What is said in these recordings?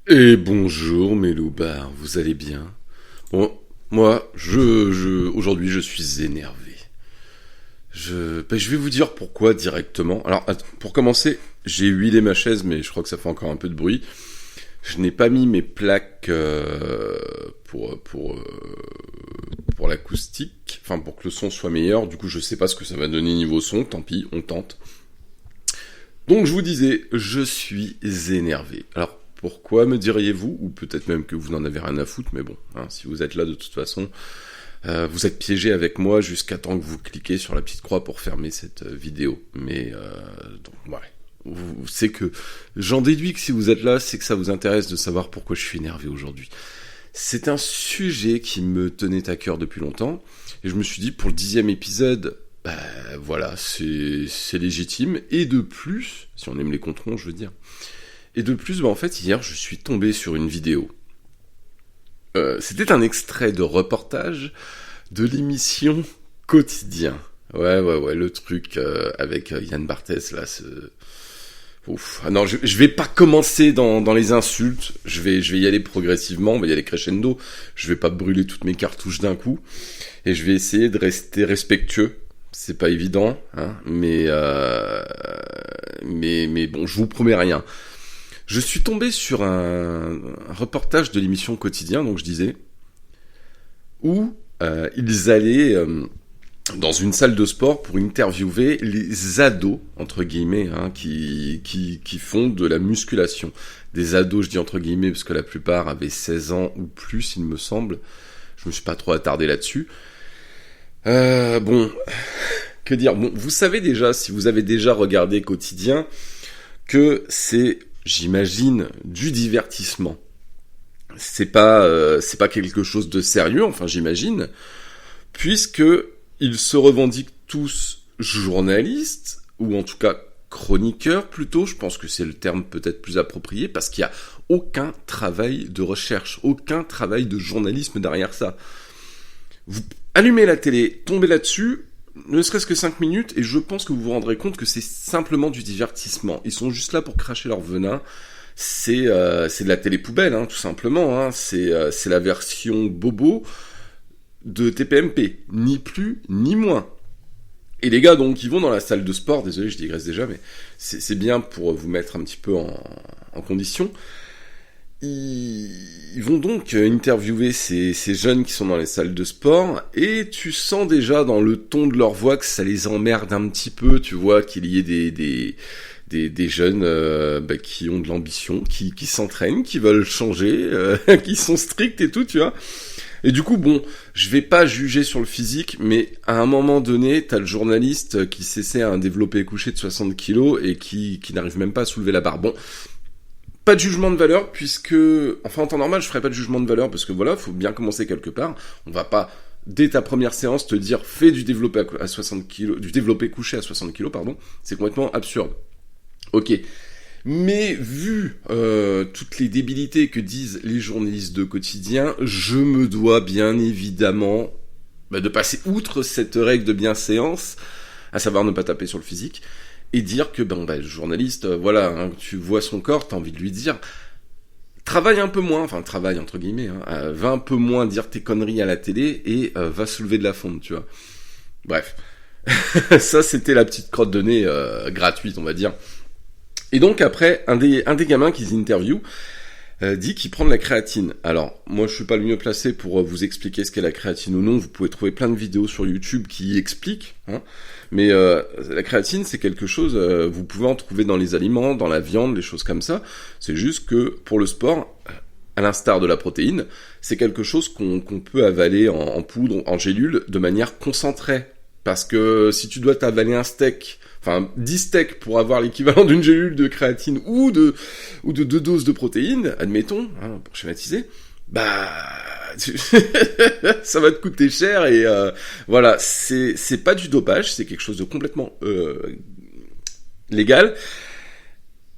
Et bonjour mes loupards, vous allez bien? Bon, moi, aujourd'hui je suis énervé. Je vais vous dire pourquoi directement. Alors, pour commencer, j'ai huilé ma chaise, mais je crois que ça fait encore un peu de bruit. Je n'ai pas mis mes plaques pour l'acoustique, enfin pour que le son soit meilleur. Du coup, je sais pas ce que ça va donner niveau son. Tant pis, on tente. Donc, je vous disais, je suis énervé. Alors, pourquoi me diriez-vous? Ou peut-être même que vous n'en avez rien à foutre, mais bon, hein, si vous êtes là de toute façon, vous êtes piégé avec moi jusqu'à temps que vous cliquez sur la petite croix pour fermer cette vidéo. Mais donc, ouais. C'est que j'en déduis que si vous êtes là, c'est que ça vous intéresse de savoir pourquoi je suis énervé aujourd'hui. C'est un sujet qui me tenait à cœur depuis longtemps, et je me suis dit pour le 10e épisode, bah voilà, c'est légitime, et de plus, si on aime les controns, je veux dire. Et de plus, bah en fait, hier, je suis tombé sur une vidéo. C'était un extrait de reportage de l'émission Quotidien. Ouais, le truc avec Yann Barthès, là, Ouf. Ah non, je vais pas commencer dans les insultes, je vais y aller progressivement, on va y aller crescendo, je vais pas brûler toutes mes cartouches d'un coup, et je vais essayer de rester respectueux. C'est pas évident, hein, mais bon, je vous promets rien. Je suis tombé sur un reportage de l'émission Quotidien, donc je disais, où ils allaient dans une salle de sport pour interviewer les ados, entre guillemets, hein, qui font de la musculation. Des ados, je dis entre guillemets, parce que la plupart avaient 16 ans ou plus, il me semble. Je me suis pas trop attardé là-dessus. Bon, que dire? Bon, vous savez déjà, si vous avez déjà regardé Quotidien, que c'est, j'imagine, du divertissement. C'est pas quelque chose de sérieux, enfin j'imagine, puisque ils se revendiquent tous journalistes, ou en tout cas chroniqueurs plutôt, je pense que c'est le terme peut-être plus approprié, parce qu'il n'y a aucun travail de recherche, aucun travail de journalisme derrière ça. Vous allumez la télé, tombez là-dessus, ne serait-ce que 5 minutes, et je pense que vous vous rendrez compte que c'est simplement du divertissement. Ils sont juste là pour cracher leur venin. C'est de la télé poubelle, hein, tout simplement. Hein. C'est la version bobo de TPMP, ni plus ni moins. Et les gars, donc, ils vont dans la salle de sport, désolé, je digresse déjà, mais c'est bien pour vous mettre un petit peu en condition. Ils vont donc interviewer ces jeunes qui sont dans les salles de sport, et tu sens déjà dans le ton de leur voix que ça les emmerde un petit peu, tu vois, qu'il y ait des jeunes qui ont de l'ambition, qui s'entraînent, qui veulent changer, qui sont stricts et tout, tu vois. Et du coup, bon, je vais pas juger sur le physique, mais à un moment donné, t'as le journaliste qui s'essaie à un développé couché de 60 kilos et qui n'arrive même pas à soulever la barre. Bon, pas de jugement de valeur, puisque... Enfin, en temps normal, je ferai pas de jugement de valeur, parce que voilà, faut bien commencer quelque part. On va pas, dès ta première séance, te dire, fais du développé à 60 kilos, du développé couché à 60 kilos, pardon. C'est complètement absurde. Ok. Mais vu toutes les débilités que disent les journalistes de quotidien, je me dois bien évidemment de passer outre cette règle de bienséance, à savoir ne pas taper sur le physique, et dire que le journaliste, voilà, hein, tu vois son corps, t'as envie de lui dire, travaille un peu moins, enfin travaille entre guillemets, hein, va un peu moins dire tes conneries à la télé et va soulever de la fonte, tu vois. Bref, ça c'était la petite crotte de nez gratuite, on va dire. Et donc après, un des gamins qu'ils interviewent dit qu'il prend de la créatine. Alors, moi je suis pas le mieux placé pour vous expliquer ce qu'est la créatine ou non, vous pouvez trouver plein de vidéos sur YouTube qui y expliquent, hein. Mais la créatine c'est quelque chose, vous pouvez en trouver dans les aliments, dans la viande, les choses comme ça. C'est juste que pour le sport, à l'instar de la protéine, c'est quelque chose qu'on peut avaler en poudre, en gélule, de manière concentrée. Parce que si tu dois t'avaler un steak, enfin 10 steaks pour avoir l'équivalent d'une gélule de créatine ou de 2 doses de protéines, admettons, hein, pour schématiser, ça va te coûter cher et voilà, c'est pas du dopage, c'est quelque chose de complètement légal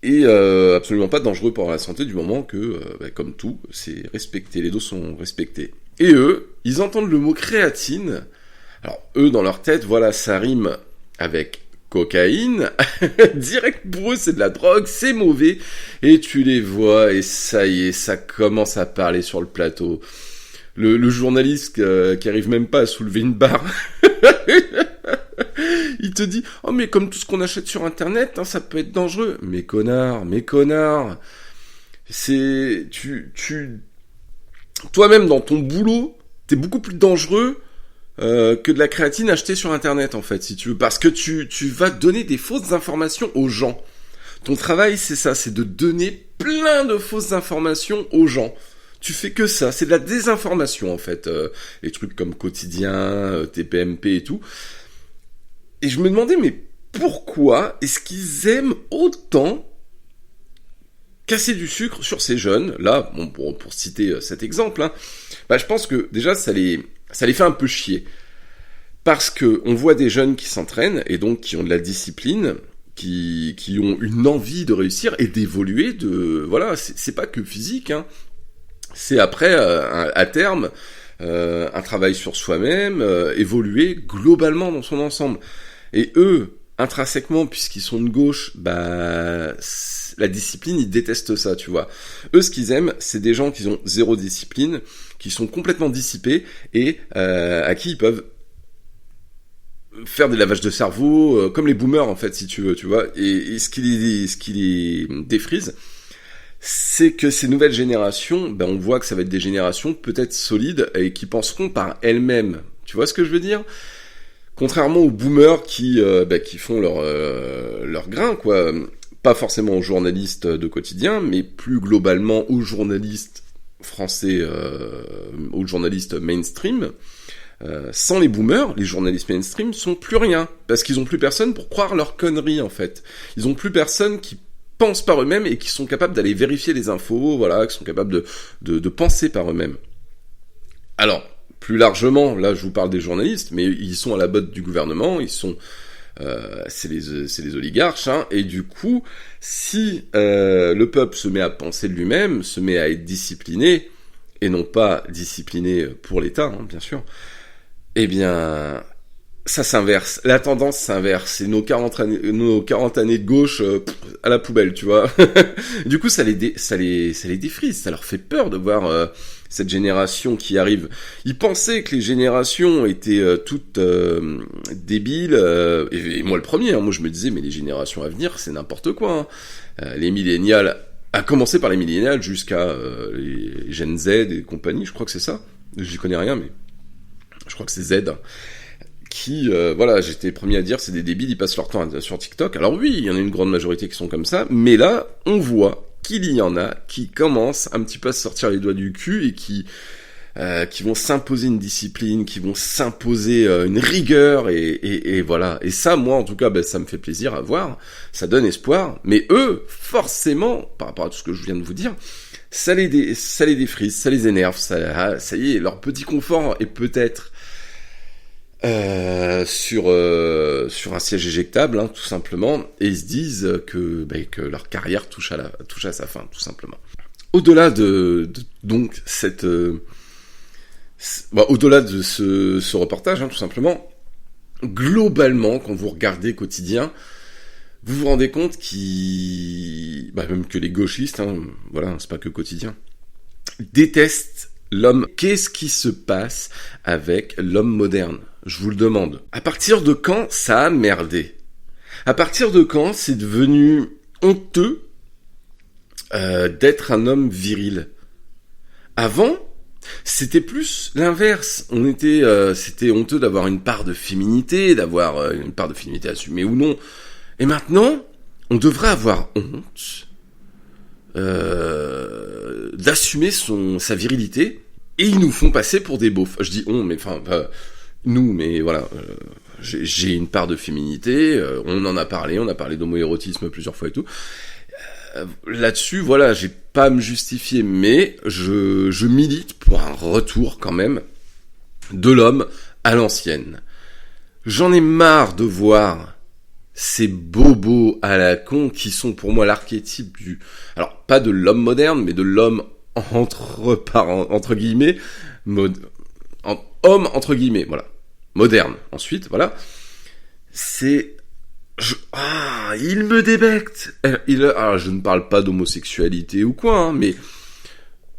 et absolument pas dangereux pour la santé du moment que, comme tout, c'est respecté, les doses sont respectées. Et eux, ils entendent le mot créatine. Alors eux, dans leur tête, voilà, ça rime avec cocaïne, direct pour eux c'est de la drogue, c'est mauvais, et tu les vois, et ça y est, ça commence à parler sur le plateau. Le journaliste qui arrive même pas à soulever une barre, il te dit « Oh mais comme tout ce qu'on achète sur internet, hein, ça peut être dangereux. » Mais connard, c'est... Toi-même dans ton boulot, t'es beaucoup plus dangereux que de la créatine achetée sur internet en fait, si tu veux, parce que tu vas donner des fausses informations aux gens. Ton travail c'est ça, c'est de donner plein de fausses informations aux gens. Tu fais que ça, c'est de la désinformation en fait, les trucs comme Quotidien, TPMP et tout. Et je me demandais mais pourquoi est-ce qu'ils aiment autant casser du sucre sur ces jeunes, là, bon, pour citer cet exemple, hein, bah, je pense que déjà ça les fait un peu chier. Parce que on voit des jeunes qui s'entraînent, et donc qui ont de la discipline, qui ont une envie de réussir et d'évoluer, voilà, c'est pas que physique, hein. C'est après, à terme, un travail sur soi-même, évoluer globalement dans son ensemble. Et eux, intrinsèquement, puisqu'ils sont de gauche, bah, la discipline, ils détestent ça, tu vois. Eux, ce qu'ils aiment, c'est des gens qui ont zéro discipline, qui sont complètement dissipés, et à qui ils peuvent faire des lavages de cerveau, comme les boomers, en fait, si tu veux, tu vois. Et ce qui les défrise, c'est que ces nouvelles générations, ben on voit que ça va être des générations peut-être solides et qui penseront par elles-mêmes. Tu vois ce que je veux dire ? Contrairement aux boomers qui font leur grain, quoi. Pas forcément aux journalistes de quotidien, mais plus globalement aux journalistes français, aux journalistes mainstream. Sans les boomers, les journalistes mainstream sont plus rien, parce qu'ils ont plus personne pour croire leurs conneries en fait. Ils ont plus personne qui pensent par eux-mêmes et qui sont capables d'aller vérifier les infos, voilà, qui sont capables de penser par eux-mêmes. Alors, plus largement, là je vous parle des journalistes, mais ils sont à la botte du gouvernement, ils sont... c'est les oligarches, hein, et du coup, si le peuple se met à penser de lui-même, se met à être discipliné, et non pas discipliné pour l'État, hein, bien sûr, eh bien... ça s'inverse, la tendance s'inverse, et nos 40 années de gauche à la poubelle, tu vois. Du coup, ça les défrise, ça leur fait peur de voir cette génération qui arrive. Ils pensaient que les générations étaient toutes débiles, et moi le premier, hein, moi je me disais, mais les générations à venir, c'est n'importe quoi. Hein. Les millénials, à commencer par les millénials jusqu'à les Gen Z et compagnie, je crois que c'est ça. J'y connais rien, mais je crois que c'est Z. Qui, voilà, j'étais le premier à dire, c'est des débiles, ils passent leur temps sur TikTok. Alors oui, il y en a une grande majorité qui sont comme ça, mais là, on voit qu'il y en a qui commencent un petit peu à se sortir les doigts du cul et qui vont s'imposer une discipline, qui vont s'imposer une rigueur, et voilà. Et ça, moi, en tout cas, ben, ça me fait plaisir à voir, ça donne espoir, mais eux, forcément, par rapport à tout ce que je viens de vous dire, ça les défrise, ça les énerve, ça y est, leur petit confort est peut-être sur un siège éjectable, hein, tout simplement, et ils se disent que leur carrière touche à sa fin, tout simplement. Au-delà donc cette au-delà de ce reportage, hein, tout simplement, globalement, quand vous regardez Quotidien, vous vous rendez compte même que les gauchistes, hein, voilà, c'est pas que Quotidien, détestent l'homme. Qu'est-ce qui se passe avec l'homme moderne ? Je vous le demande. À partir de quand ça a merdé ? À partir de quand c'est devenu honteux d'être un homme viril ? Avant, c'était plus l'inverse. C'était honteux d'avoir une part de féminité, d'avoir une part de féminité assumée ou non. Et maintenant, on devrait avoir honte d'assumer sa virilité, et ils nous font passer pour des beaufs. Je dis on, mais enfin... nous, mais voilà, j'ai une part de féminité, on en a parlé, on a parlé d'homoérotisme plusieurs fois et tout. Là-dessus, voilà, j'ai pas à me justifier, mais je milite pour un retour quand même de l'homme à l'ancienne. J'en ai marre de voir ces bobos à la con qui sont pour moi l'archétype alors pas de l'homme moderne, mais de l'homme entre guillemets, homme entre guillemets, voilà. Moderne, ensuite, voilà. C'est Il me débecte. Alors, je ne parle pas d'homosexualité ou quoi, hein, mais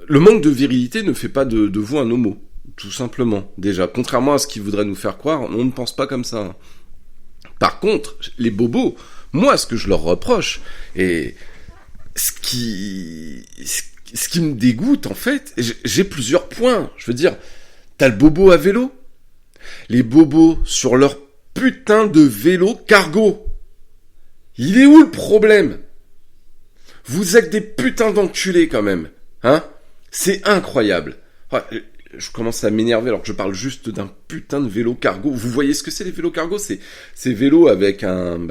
le manque de virilité ne fait pas de vous un homo. Tout simplement. Déjà, contrairement à ce qu'ils voudraient nous faire croire, on ne pense pas comme ça. Hein. Par contre, les bobos, moi, ce que je leur reproche, et ce qui me dégoûte, en fait, j'ai plusieurs points. Je veux dire, t'as le bobo à vélo. Les bobos sur leur putain de vélo cargo. Il est où le problème? Vous êtes des putains d'enculés quand même. Hein? C'est incroyable. Je commence à m'énerver alors que je parle juste d'un putain de vélo cargo. Vous voyez ce que c'est les vélos cargo? C'est ces vélos avec un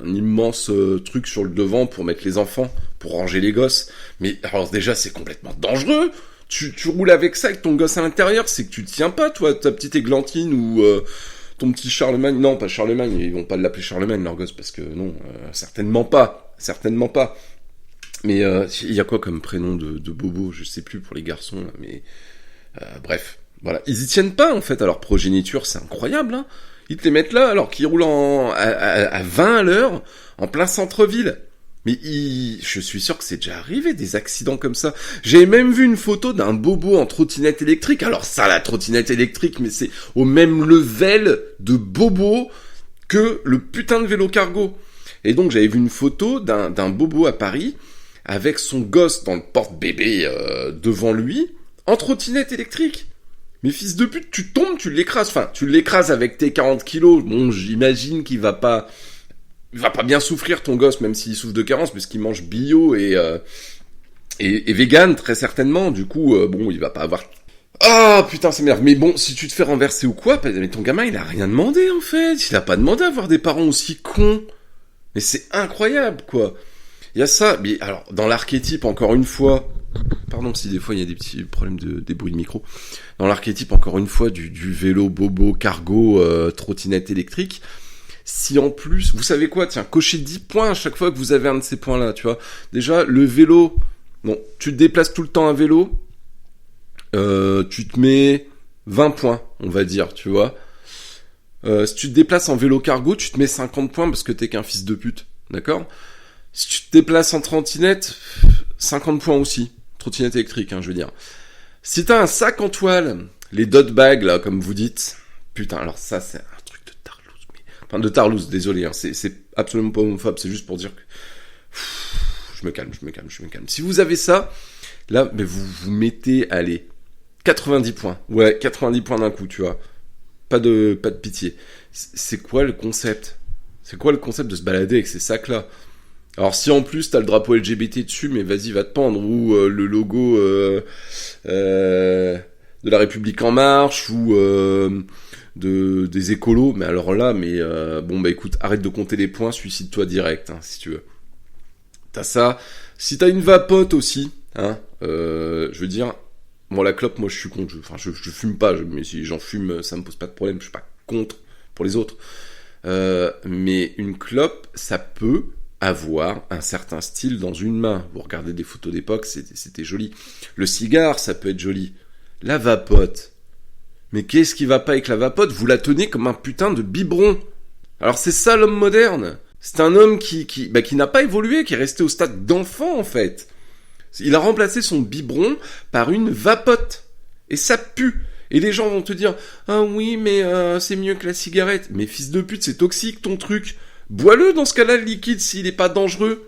immense truc sur le devant pour mettre les enfants, pour ranger les gosses. Mais alors déjà c'est complètement dangereux. Tu roules avec ça avec ton gosse à l'intérieur, c'est que tu tiens pas toi, ta petite églantine ou ton petit Charlemagne. Non, pas Charlemagne, ils vont pas l'appeler Charlemagne leur gosse parce que non, certainement pas. Mais il y a quoi comme prénom de bobo? Je sais plus pour les garçons, là, mais bref, voilà. Ils y tiennent pas en fait à leur progéniture, c'est incroyable. Hein, ils te les mettent là alors qu'ils roulent à 20 à l'heure en plein centre-ville. Mais je suis sûr que c'est déjà arrivé des accidents comme ça. J'ai même vu une photo d'un bobo en trottinette électrique. Alors ça, la trottinette électrique, mais c'est au même level de bobo que le putain de vélo cargo. Et donc j'avais vu une photo d'un bobo à Paris avec son gosse dans le porte-bébé devant lui, en trottinette électrique. Mais fils de pute, tu tombes, tu l'écrases. Enfin, tu l'écrases avec tes 40 kilos. Bon, j'imagine qu'il va pas bien souffrir ton gosse, même s'il souffre de carence, puisqu'il mange bio et vegan, très certainement. Du coup, bon, il va pas avoir... Ah, putain, ça m'énerve. Mais bon, si tu te fais renverser ou quoi, mais ton gamin, il a rien demandé, en fait. Il a pas demandé à avoir des parents aussi cons. Mais c'est incroyable, quoi. Il y a ça, mais alors, dans l'archétype, encore une fois... Pardon si des fois il y a des petits problèmes des bruits de micro. Dans l'archétype, encore une fois, du vélo, bobo, cargo, trottinette électrique... Si en plus, vous savez quoi, tiens, cochez 10 points à chaque fois que vous avez un de ces points-là, tu vois. Déjà, le vélo, bon, tu te déplaces tout le temps à vélo, tu te mets 20 points, on va dire, tu vois. Si tu te déplaces en vélo cargo, tu te mets 50 points parce que t'es qu'un fils de pute, d'accord? Si tu te déplaces en trottinette, 50 points aussi, trottinette électrique, hein, je veux dire. Si t'as un sac en toile, les dot bags, là, comme vous dites, putain, alors ça, c'est... Enfin, de Tarlouse, désolé, hein, c'est absolument pas homophobe, c'est juste pour dire que... Je me calme. Si vous avez ça, là, mais vous mettez, allez, 90 points. Ouais, 90 points d'un coup, tu vois. Pas de pitié. C'est quoi le concept? C'est quoi le concept de se balader avec ces sacs-là? Alors, si en plus t'as le drapeau LGBT dessus, mais vas-y, va te pendre, ou le logo de la République En Marche, ou... des écolos, mais alors là, bon bah écoute, arrête de compter les points, suicide-toi direct, hein, si tu veux. T'as ça. Si t'as une vapote aussi, hein, je veux dire, bon la clope, moi je suis contre, je fume pas, mais si j'en fume, ça me pose pas de problème, je suis pas contre pour les autres. Mais une clope, ça peut avoir un certain style dans une main. Vous regardez des photos d'époque, c'était joli. Le cigare, ça peut être joli. La vapote. Mais qu'est-ce qui va pas avec la vapote? Vous la tenez comme un putain de biberon. Alors c'est ça l'homme moderne. C'est un homme qui n'a pas évolué, qui est resté au stade d'enfant en fait. Il a remplacé son biberon par une vapote. Et ça pue. Et les gens vont te dire « Ah oui, mais c'est mieux que la cigarette. » Mais fils de pute, c'est toxique ton truc. Bois-le dans ce cas-là, le liquide, s'il est pas dangereux.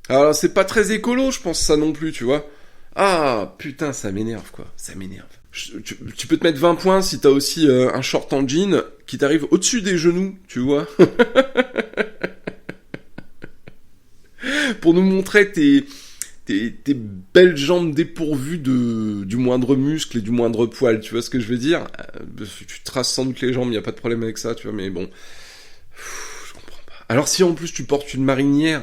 Alors c'est pas très écolo, je pense ça non plus, tu vois. Ah, putain, ça m'énerve, quoi. Ça m'énerve. Tu peux te mettre 20 points si t'as aussi un short en jean qui t'arrive au-dessus des genoux, tu vois. Pour nous montrer tes belles jambes dépourvues du moindre muscle et du moindre poil, tu vois ce que je veux dire? Tu traces sans doute les jambes, y a pas de problème avec ça, tu vois, mais bon... Je comprends pas. Alors si en plus tu portes une marinière...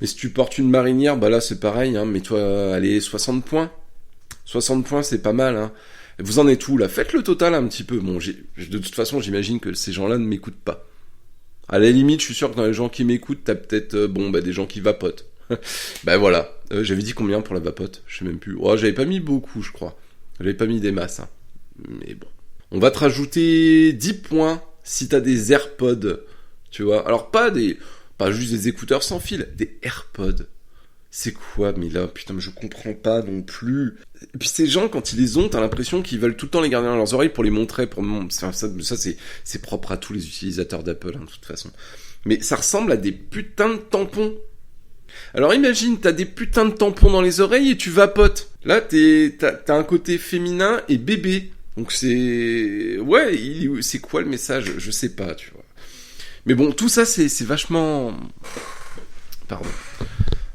Mais si tu portes une marinière, bah là c'est pareil, hein, mets-toi, allez, 60 points. 60 points, c'est pas mal, hein. Vous en êtes où, là? Faites le total un petit peu. Bon, de toute façon, j'imagine que ces gens-là ne m'écoutent pas. À la limite, je suis sûr que dans les gens qui m'écoutent, t'as peut-être, des gens qui vapotent. Ben voilà. J'avais dit combien pour la vapote? Je sais même plus. Oh, j'avais pas mis beaucoup, je crois. J'avais pas mis des masses, hein. Mais bon. On va te rajouter 10 points si t'as des AirPods, tu vois, alors pas juste des écouteurs sans fil, des AirPods. C'est quoi, mais là, putain, mais je comprends pas non plus. Et puis ces gens, quand ils les ont, t'as l'impression qu'ils veulent tout le temps les garder dans leurs oreilles pour les montrer, ça c'est propre à tous les utilisateurs d'Apple, hein, de toute façon. Mais ça ressemble à des putains de tampons. Alors imagine, t'as des putains de tampons dans les oreilles et tu vapotes. Là, t'as un côté féminin et bébé. Donc c'est... Ouais, c'est quoi le message ? Je sais pas, tu vois. Mais bon, tout ça, c'est vachement... Pardon.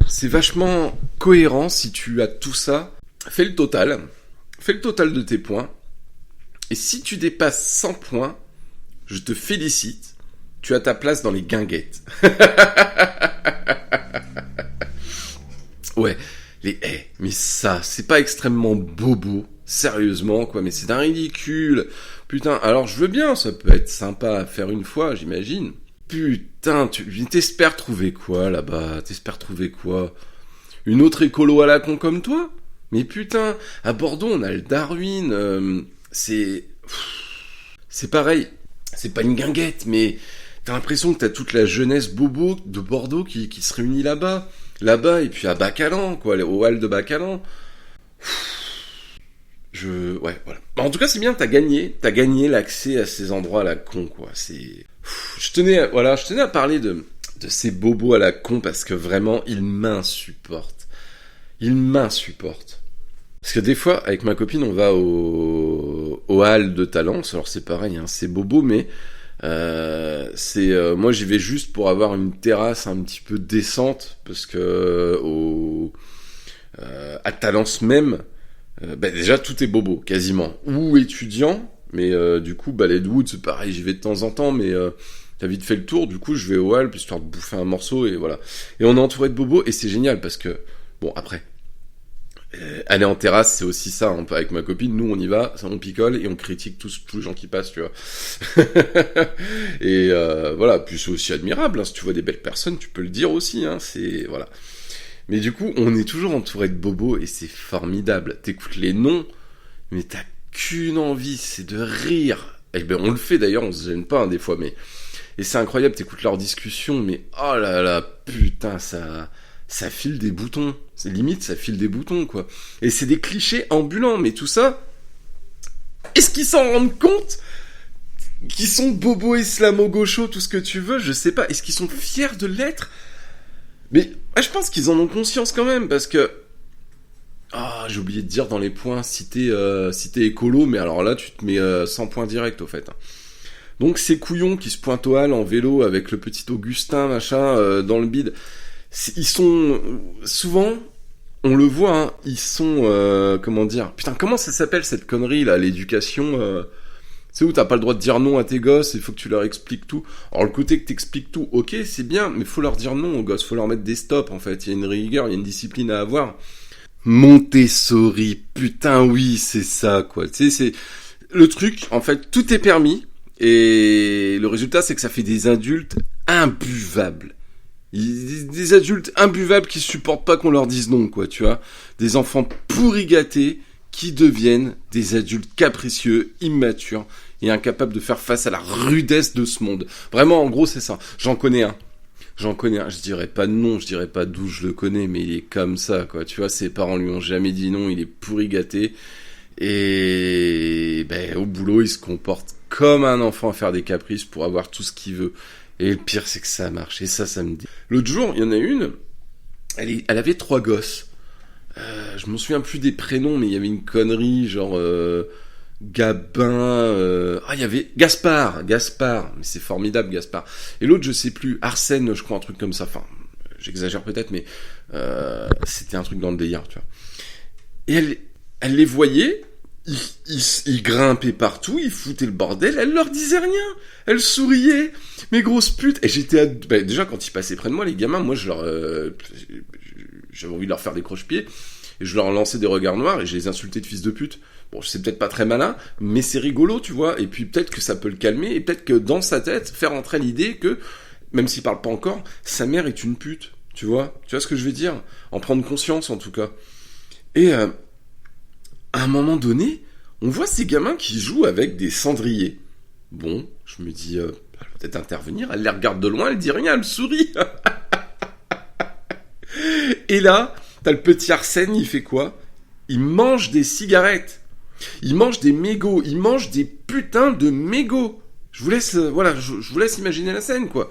C'est vachement cohérent si tu as tout ça. Fais le total de tes points. Et si tu dépasses 100 points, je te félicite. Tu as ta place dans les guinguettes. Ouais, mais ça, c'est pas extrêmement bobo. Sérieusement, quoi, mais c'est d'un ridicule. Putain, alors je veux bien, ça peut être sympa à faire une fois, j'imagine. Putain, t'espères trouver quoi, là-bas ? T'espères trouver quoi ? Une autre écolo à la con comme toi ? Mais putain, à Bordeaux, on a le Darwin, c'est pareil. C'est pas une guinguette, mais t'as l'impression que t'as toute la jeunesse bobo de Bordeaux qui se réunit là-bas. Là-bas, et puis à Bacalan, quoi, au hall de Bacalan. Ouais, voilà. En tout cas, c'est bien, t'as gagné l'accès à ces endroits à la con, quoi. Je tenais à parler de ces bobos à la con parce que vraiment, ils m'insupportent. Parce que des fois, avec ma copine, on va au hall de Talence. Alors c'est pareil, hein, c'est bobo, mais moi j'y vais juste pour avoir une terrasse un petit peu décente parce que à Talence même, déjà tout est bobo quasiment ou étudiant, mais du coup Balletwood c'est pareil, j'y vais de temps en temps, mais t'as vite fait le tour, du coup je vais au hall histoire de bouffer un morceau et voilà, et on est entouré de bobos et c'est génial parce que bon après aller en terrasse, c'est aussi ça, hein. Avec ma copine, nous on y va, on picole et on critique tous les gens qui passent, tu vois. Et voilà, puis c'est aussi admirable, hein. Si tu vois des belles personnes, tu peux le dire aussi, hein. C'est voilà. Mais du coup, on est toujours entouré de bobos et c'est formidable. T'écoutes les noms, mais t'as qu'une envie, c'est de rire. Et ben on le fait d'ailleurs, on se gêne pas, hein, des fois, mais et c'est incroyable, t'écoutes leurs discussions, mais oh là là, putain, ça file des boutons. C'est limite, ça file des boutons, quoi. Et c'est des clichés ambulants, mais tout ça, est-ce qu'ils s'en rendent compte ? Qu'ils sont bobos, islamo-gauchos, tout ce que tu veux, je sais pas. Est-ce qu'ils sont fiers de l'être ? Mais je pense qu'ils en ont conscience quand même, parce que... Ah, j'ai oublié de dire dans les points, si t'es écolo, mais alors là, tu te mets 100 points direct, au fait. Donc ces couillons qui se pointent au hall en vélo avec le petit Augustin, machin, dans le bide... Ils sont souvent, on le voit, hein, ils sont comment dire, putain, comment ça s'appelle cette connerie là, l'éducation, c'est où t'as pas le droit de dire non à tes gosses, il faut que tu leur expliques tout. Alors le côté que t'expliques tout, ok, c'est bien, mais faut leur dire non aux gosses, faut leur mettre des stops en fait. Il y a une rigueur, il y a une discipline à avoir. Montessori, putain oui, c'est ça quoi. Tu sais, c'est le truc. En fait, tout est permis et le résultat c'est que ça fait des adultes imbuvables. Des adultes imbuvables qui supportent pas qu'on leur dise non, quoi, tu vois. Des enfants pourri gâtés qui deviennent des adultes capricieux, immatures et incapables de faire face à la rudesse de ce monde. Vraiment, en gros, c'est ça. J'en connais un. Je dirais pas non, je dirais pas d'où je le connais, mais il est comme ça, quoi. Tu vois, ses parents lui ont jamais dit non, il est pourri gâté. Et au boulot, il se comporte comme un enfant à faire des caprices pour avoir tout ce qu'il veut. Et le pire, c'est que ça marche. Et ça me dit. L'autre jour, il y en a une, elle avait 3 gosses. Je m'en souviens plus des prénoms, mais il y avait une connerie, genre Gabin... il y avait Gaspard. Mais c'est formidable, Gaspard. Et l'autre, je sais plus, Arsène, je crois, un truc comme ça. Enfin, j'exagère peut-être, mais c'était un truc dans le délire, tu vois. Et elle les voyait... Ils grimpaient partout, ils foutaient le bordel, elle leur disait rien, elle souriait, mais grosse pute. Et j'étais déjà quand ils passaient près de moi, les gamins, moi j'avais envie de leur faire des croche-pieds et je leur lançais des regards noirs et je les insultais de fils de pute. Bon, c'est peut-être pas très malin, mais c'est rigolo, tu vois. Et puis peut-être que ça peut le calmer et peut-être que dans sa tête faire entrer l'idée que même s'il parle pas encore, sa mère est une pute, tu vois ce que je veux dire, en prendre conscience en tout cas. Et à un moment donné, on voit ces gamins qui jouent avec des cendriers. Bon, je me dis, elle va peut-être intervenir, elle les regarde de loin, elle dit rien, elle sourit. Et là, t'as le petit Arsène, il fait quoi? Il mange des cigarettes. Il mange des mégots. Il mange des putains de mégots. Je vous laisse, je vous laisse imaginer la scène, quoi.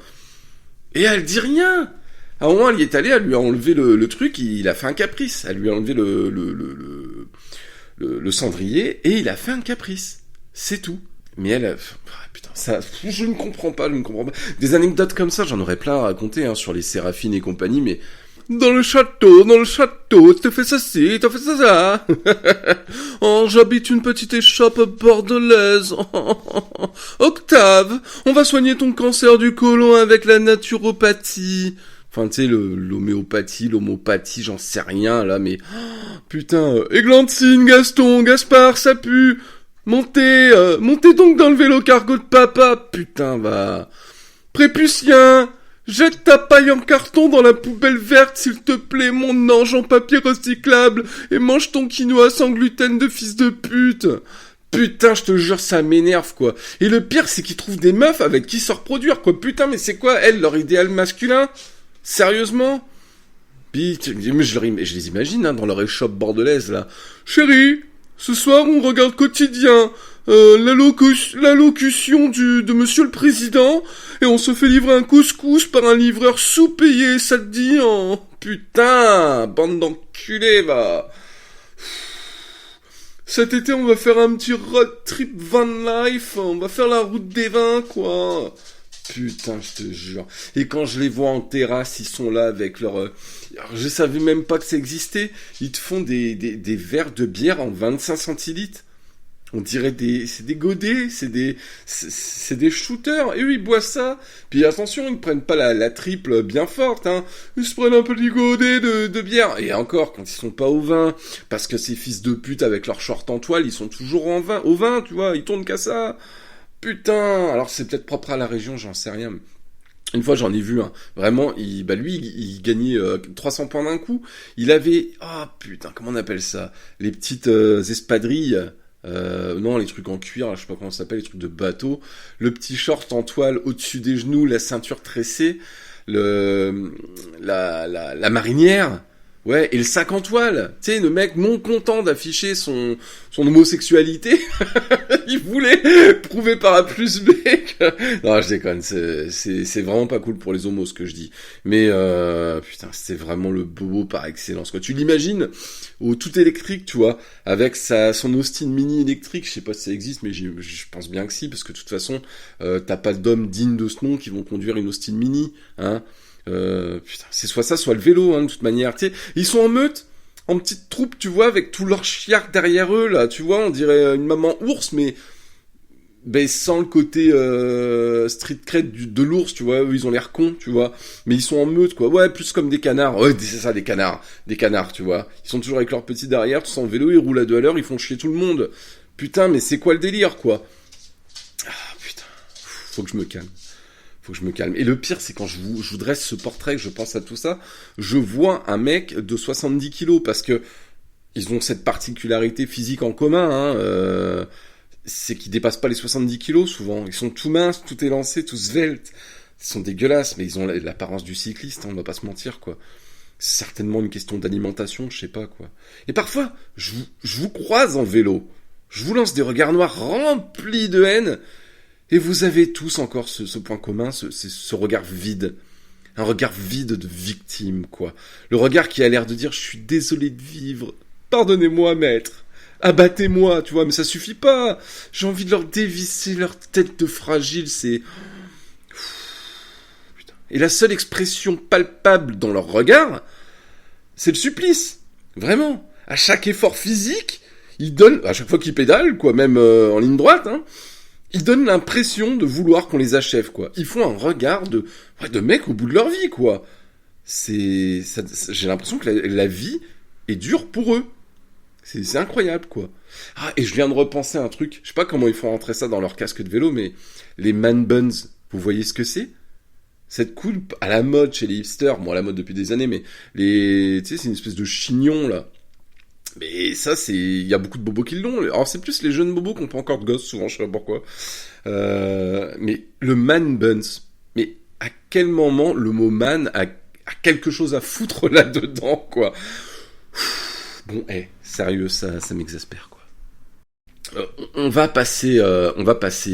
Et elle dit rien. À un moment, elle y est allée, elle lui a enlevé le truc, il a fait un caprice. Elle lui a enlevé le cendrier et il a fait un caprice. C'est tout. Mais elle, putain, ça, je ne comprends pas. Des anecdotes comme ça, j'en aurais plein à raconter, hein, sur les Séraphines et compagnie, mais dans le château, t'as fait ça ci, t'as fait ça. Oh, j'habite une petite échoppe bordelaise. Octave, on va soigner ton cancer du côlon avec la naturopathie. Enfin, tu sais, l'homéopathie, l'homopathie, j'en sais rien, là, mais... putain, Églantine, Gaston, Gaspard, ça pue. Montez donc dans le vélo cargo de papa. Putain, va. Prépucien, jette ta paille en carton dans la poubelle verte, s'il te plaît, mon ange en papier recyclable, et mange ton quinoa sans gluten de fils de pute. Putain, je te jure, ça m'énerve, quoi. Et le pire, c'est qu'ils trouvent des meufs avec qui se reproduire, quoi. Putain, mais c'est quoi, elles, leur idéal masculin? Sérieusement? Puis, je les imagine, hein, dans leur échoppe bordelaise, là. Chérie, ce soir, on regarde Quotidien, l'allocution de Monsieur le Président, et on se fait livrer un couscous par un livreur sous-payé, ça te dit, hein? Putain, bande d'enculés, va. Cet été, on va faire un petit road trip van life, on va faire la route des vins, quoi. Putain, je te jure. Et quand je les vois en terrasse, ils sont là avec leur... Alors, je savais même pas que ça existait. Ils te font des verres de bière en 25 centilitres. On dirait c'est des godets, c'est des shooters. Et eux, ils boivent ça. Puis attention, ils ne prennent pas la triple bien forte, hein. Ils se prennent un petit godet de bière. Et encore, quand ils sont pas au vin, parce que ces fils de pute avec leur short en toile, ils sont toujours au vin, tu vois. Ils tournent qu'à ça. Putain, alors c'est peut-être propre à la région, j'en sais rien. Une fois, j'en ai vu un. Vraiment, lui, il gagnait 300 points d'un coup. Il avait... putain, comment on appelle ça? Les petites espadrilles. Non, les trucs en cuir, là, je sais pas comment ça s'appelle, les trucs de bateau. Le petit short en toile au-dessus des genoux, la ceinture tressée. La marinière. Ouais, et le sac en toile. Tu sais, le mec non content d'afficher son homosexualité, il voulait prouver par A plus B que... Non, je déconne, c'est vraiment pas cool pour les homos, ce que je dis. Mais, putain, c'est vraiment le bobo par excellence, quoi. Tu l'imagines au tout électrique, tu vois, avec son Austin Mini électrique, je sais pas si ça existe, mais je pense bien que si, parce que de toute façon, t'as pas d'hommes dignes de ce nom qui vont conduire une Austin Mini, hein. Putain, c'est soit ça, soit le vélo, hein, de toute manière. Tu sais, ils sont en meute, en petite troupe, tu vois, avec tout leur chiards derrière eux, là, tu vois, on dirait une maman ours, mais sans le côté street cred de l'ours, tu vois, eux, ils ont l'air cons, tu vois, mais ils sont en meute, quoi, ouais, plus comme des canards, ouais, c'est ça, des canards, tu vois, ils sont toujours avec leur petit derrière, tous en vélo, ils roulent à 2 à l'heure, ils font chier tout le monde, putain, mais c'est quoi le délire, quoi? Putain, faut que je me calme. Et le pire, c'est quand je vous dresse ce portrait, que je pense à tout ça, je vois un mec de 70 kilos, parce que ils ont cette particularité physique en commun, hein, c'est qu'ils dépassent pas les 70 kilos, souvent. Ils sont tout minces, tout élancés, tout sveltes. Ils sont dégueulasses, mais ils ont l'apparence du cycliste, hein, on va pas se mentir, quoi. C'est certainement une question d'alimentation, je sais pas, quoi. Et parfois, je vous croise en vélo. Je vous lance des regards noirs remplis de haine, et vous avez tous encore ce point commun, ce regard vide. Un regard vide de victime, quoi. Le regard qui a l'air de dire « Je suis désolé de vivre. Pardonnez-moi, maître. Abattez-moi, tu vois. » Mais ça suffit pas. J'ai envie de leur dévisser leur tête de fragile, c'est... Putain. Et la seule expression palpable dans leur regard, c'est le supplice. Vraiment. À chaque effort physique, ils donnent... À chaque fois qu'ils pédalent, quoi, même en ligne droite, hein, ils donnent l'impression de vouloir qu'on les achève, quoi. Ils font un regard de mecs au bout de leur vie, quoi. J'ai l'impression que la vie est dure pour eux. C'est incroyable, quoi. Ah, et je viens de repenser à un truc. Je sais pas comment ils font rentrer ça dans leur casque de vélo, mais les man buns, vous voyez ce que c'est? Cette coupe à la mode chez les hipsters. Bon, à la mode depuis des années, mais tu sais, c'est une espèce de chignon, là. Mais ça, il y a beaucoup de bobos qui l'ont. Alors c'est plus les jeunes bobos qui n'ont pas encore de gosses, souvent, je sais pas pourquoi. Mais le man buns, mais à quel moment le mot man a quelque chose à foutre là-dedans, quoi. Bon, sérieux, ça m'exaspère, quoi. On va passer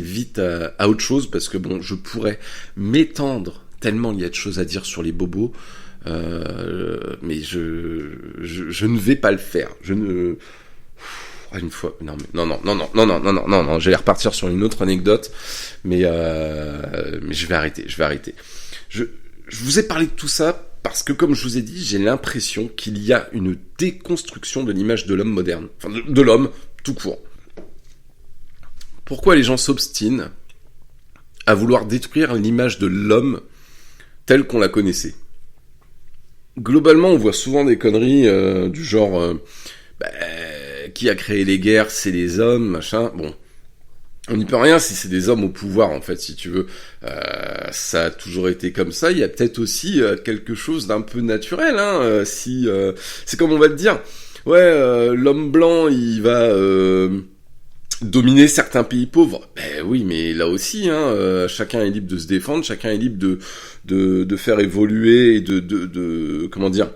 vite à autre chose, parce que bon, je pourrais m'étendre tellement il y a de choses à dire sur les bobos, mais je ne vais pas le faire. Une fois, non, j'allais repartir sur une autre anecdote, mais je vais arrêter. Je vous ai parlé de tout ça parce que, comme je vous ai dit, j'ai l'impression qu'il y a une déconstruction de l'image de l'homme moderne, enfin de l'homme tout court. Pourquoi les gens s'obstinent à vouloir détruire l'image de l'homme telle qu'on la connaissait? Globalement, on voit souvent des conneries du genre qui a créé les guerres, c'est les hommes, machin. Bon, on n'y peut rien si c'est des hommes au pouvoir, en fait, si tu veux. Ça a toujours été comme ça. Il y a peut-être aussi quelque chose d'un peu naturel, hein. C'est comme on va te dire, l'homme blanc, il va dominer certains pays pauvres. Ben oui, mais là aussi, hein, chacun est libre de se défendre, chacun est libre de faire évoluer et comment dire,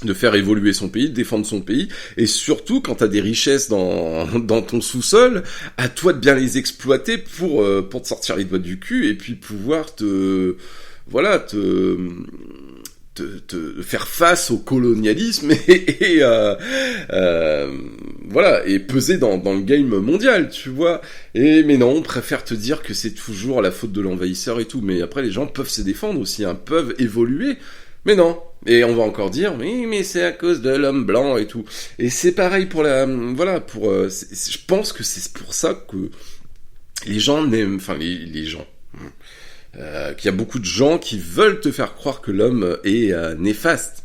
de faire évoluer son pays, de défendre son pays, et surtout quand t'as des richesses dans ton sous-sol, à toi de bien les exploiter pour te sortir les doigts du cul et puis pouvoir te faire face au colonialisme et peser dans le game mondial, tu vois. Mais non, on préfère te dire que c'est toujours la faute de l'envahisseur et tout, mais après les gens peuvent se défendre aussi, hein, peuvent évoluer, mais non. Et on va encore dire, mais c'est à cause de l'homme blanc et tout. Et c'est pareil pour je pense que c'est pour ça que les gens n'aiment, enfin les gens, qu'il y a beaucoup de gens qui veulent te faire croire que l'homme est néfaste.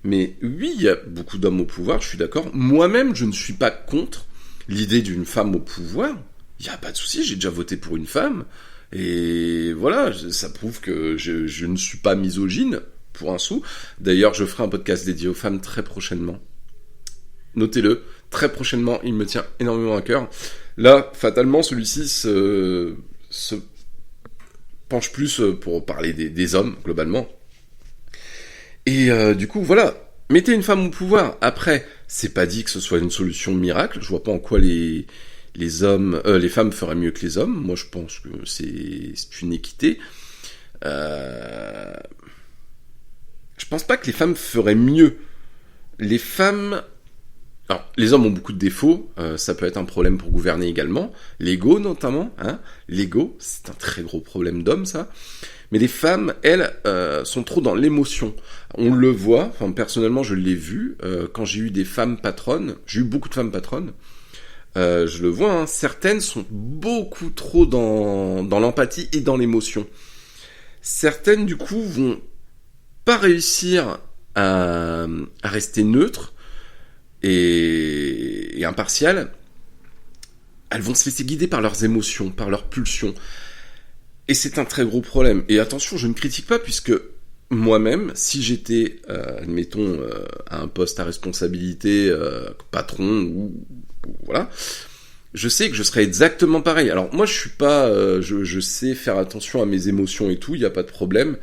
Mais oui, il y a beaucoup d'hommes au pouvoir, je suis d'accord. Moi-même, je ne suis pas contre l'idée d'une femme au pouvoir. Il n'y a pas de souci, j'ai déjà voté pour une femme. Et voilà, ça prouve que je ne suis pas misogyne pour un sou. D'ailleurs, je ferai un podcast dédié aux femmes très prochainement. Notez-le, très prochainement, il me tient énormément à cœur. Là, fatalement, celui-ci se penche plus pour parler des hommes, globalement. Et du coup, voilà, mettez une femme au pouvoir. Après, c'est pas dit que ce soit une solution miracle. Je vois pas en quoi les femmes feraient mieux que les hommes. Moi, je pense que c'est une équité. Je pense pas que les femmes feraient mieux. Les femmes... Alors, les hommes ont beaucoup de défauts, ça peut être un problème pour gouverner également, l'ego notamment, hein. L'ego, c'est un très gros problème d'homme, ça. Mais les femmes, elles, sont trop dans l'émotion. On le voit, enfin personnellement je l'ai vu, quand j'ai eu des femmes patronnes, j'ai eu beaucoup de femmes patronnes, je le vois, hein, certaines sont beaucoup trop dans l'empathie et dans l'émotion. Certaines, du coup, vont pas réussir à rester neutres, et impartiales, elles vont se laisser guider par leurs émotions, par leurs pulsions. Et c'est un très gros problème. Et attention, je ne critique pas, puisque moi-même, si j'étais, admettons, à un poste à responsabilité, patron, ou voilà, je sais que je serais exactement pareil. Alors moi, je suis pas... je sais faire attention à mes émotions et tout, il n'y a pas de problème.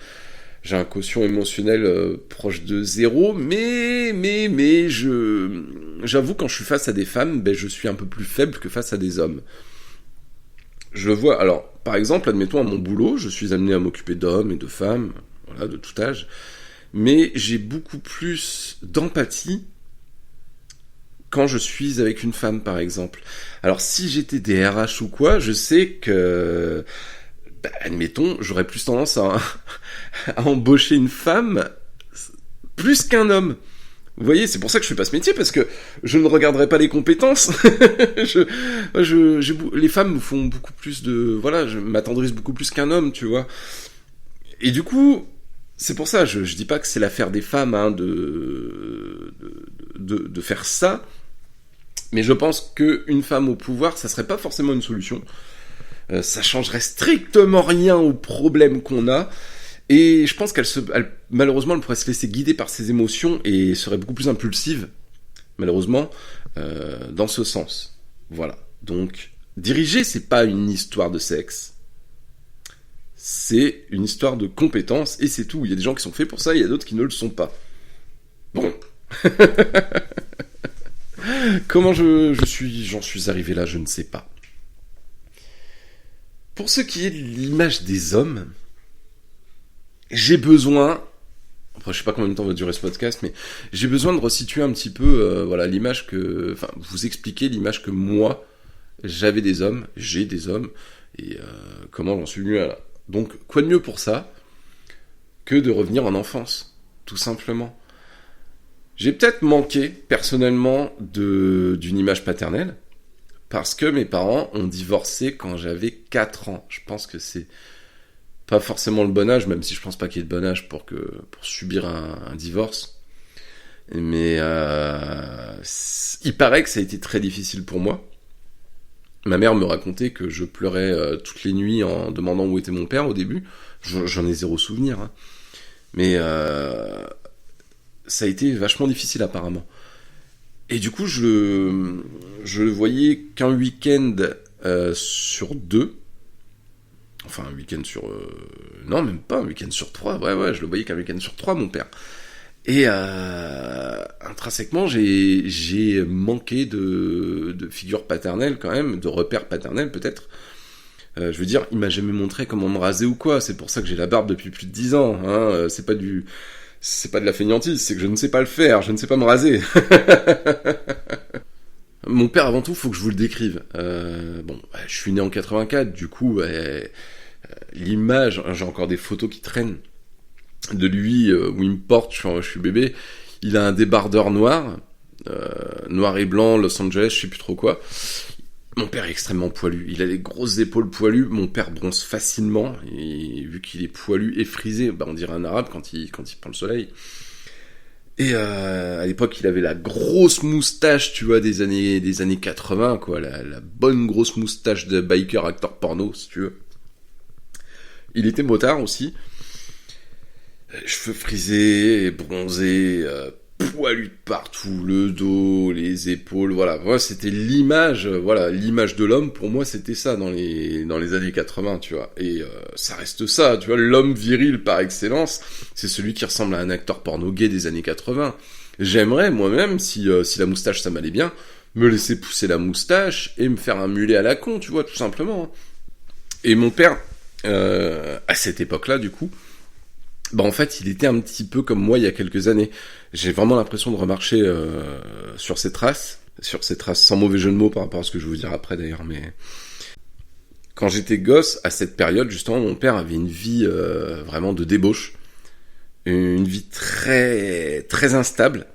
J'ai un quotient émotionnel proche de 0, mais j'avoue, quand je suis face à des femmes, je suis un peu plus faible que face à des hommes. Je le vois, alors, par exemple, admettons à mon boulot, je suis amené à m'occuper d'hommes et de femmes, voilà, de tout âge, mais j'ai beaucoup plus d'empathie quand je suis avec une femme, par exemple. Alors, si j'étais DRH ou quoi, je sais que... admettons, j'aurais plus tendance à embaucher une femme plus qu'un homme. Vous voyez, c'est pour ça que je fais pas ce métier, parce que je ne regarderai pas les compétences. Les femmes me font beaucoup plus de... Voilà, je m'attendrisse beaucoup plus qu'un homme, tu vois. Et du coup, c'est pour ça, je dis pas que c'est l'affaire des femmes, hein, de faire ça, mais je pense qu'une femme au pouvoir, ça serait pas forcément une solution. Ça changerait strictement rien au problème qu'on a, et je pense malheureusement, elle pourrait se laisser guider par ses émotions et serait beaucoup plus impulsive malheureusement, dans ce sens. Voilà. Donc, diriger, c'est pas une histoire de sexe. C'est une histoire de compétences, et c'est tout. Il y a des gens qui sont faits pour ça, il y a d'autres qui ne le sont pas. Bon. Comment j'en suis arrivé là, je ne sais pas. Pour ce qui est de l'image des hommes, j'ai besoin, après je sais pas combien de temps va durer ce podcast, mais j'ai besoin de resituer un petit peu, voilà, l'image que, enfin, vous expliquer l'image que moi, j'ai des hommes, et comment j'en suis venu à là. Donc, quoi de mieux pour ça que de revenir en enfance, tout simplement. J'ai peut-être manqué, personnellement, d'une image paternelle, parce que mes parents ont divorcé quand j'avais 4 ans. Je pense que c'est pas forcément le bon âge, même si je pense pas qu'il y ait de bon âge pour subir un divorce. Mais il paraît que ça a été très difficile pour moi. Ma mère me racontait que je pleurais toutes les nuits en demandant où était mon père au début. J'en ai zéro souvenir, hein. Mais ça a été vachement difficile apparemment. Et du coup, je le voyais qu'un week-end sur 2. Enfin, un week-end sur... non, même pas, un week-end sur 3. Ouais, je le voyais qu'un week-end sur 3, mon père. Et intrinsèquement, j'ai manqué de figure paternelle quand même, de repère paternel peut-être. Je veux dire, il m'a jamais montré comment me raser ou quoi. C'est pour ça que j'ai la barbe depuis plus de 10 ans. Hein. C'est pas de la fainéantise, c'est que je ne sais pas le faire, je ne sais pas me raser. Mon père, avant tout, faut que je vous le décrive. Je suis né en 84, du coup, l'image, j'ai encore des photos qui traînent de lui où il me porte, je suis bébé. Il a un débardeur noir et blanc, Los Angeles, je sais plus trop quoi. Mon père est extrêmement poilu, il a des grosses épaules poilues, mon père bronze facilement, et vu qu'il est poilu et frisé, on dirait un arabe quand il prend le soleil. Et à l'époque, il avait la grosse moustache, tu vois, des années 80, quoi, la bonne grosse moustache de biker acteur porno, si tu veux. Il était motard aussi, cheveux frisés, bronzés, poilu de partout, le dos, les épaules, voilà. Moi, c'était l'image de l'homme, pour moi, c'était ça dans les années 80, tu vois. Et ça reste ça, tu vois, l'homme viril par excellence, c'est celui qui ressemble à un acteur porno gay des années 80. J'aimerais, moi-même, si la moustache, ça m'allait bien, me laisser pousser la moustache et me faire un mulet à la con, tu vois, tout simplement. Et mon père, à cette époque-là, du coup, en fait, il était un petit peu comme moi il y a quelques années. J'ai vraiment l'impression de remarcher sur ses traces, sans mauvais jeu de mots par rapport à ce que je vais vous dire après d'ailleurs, mais quand j'étais gosse, à cette période, justement, mon père avait une vie vraiment de débauche, une vie très, très instable.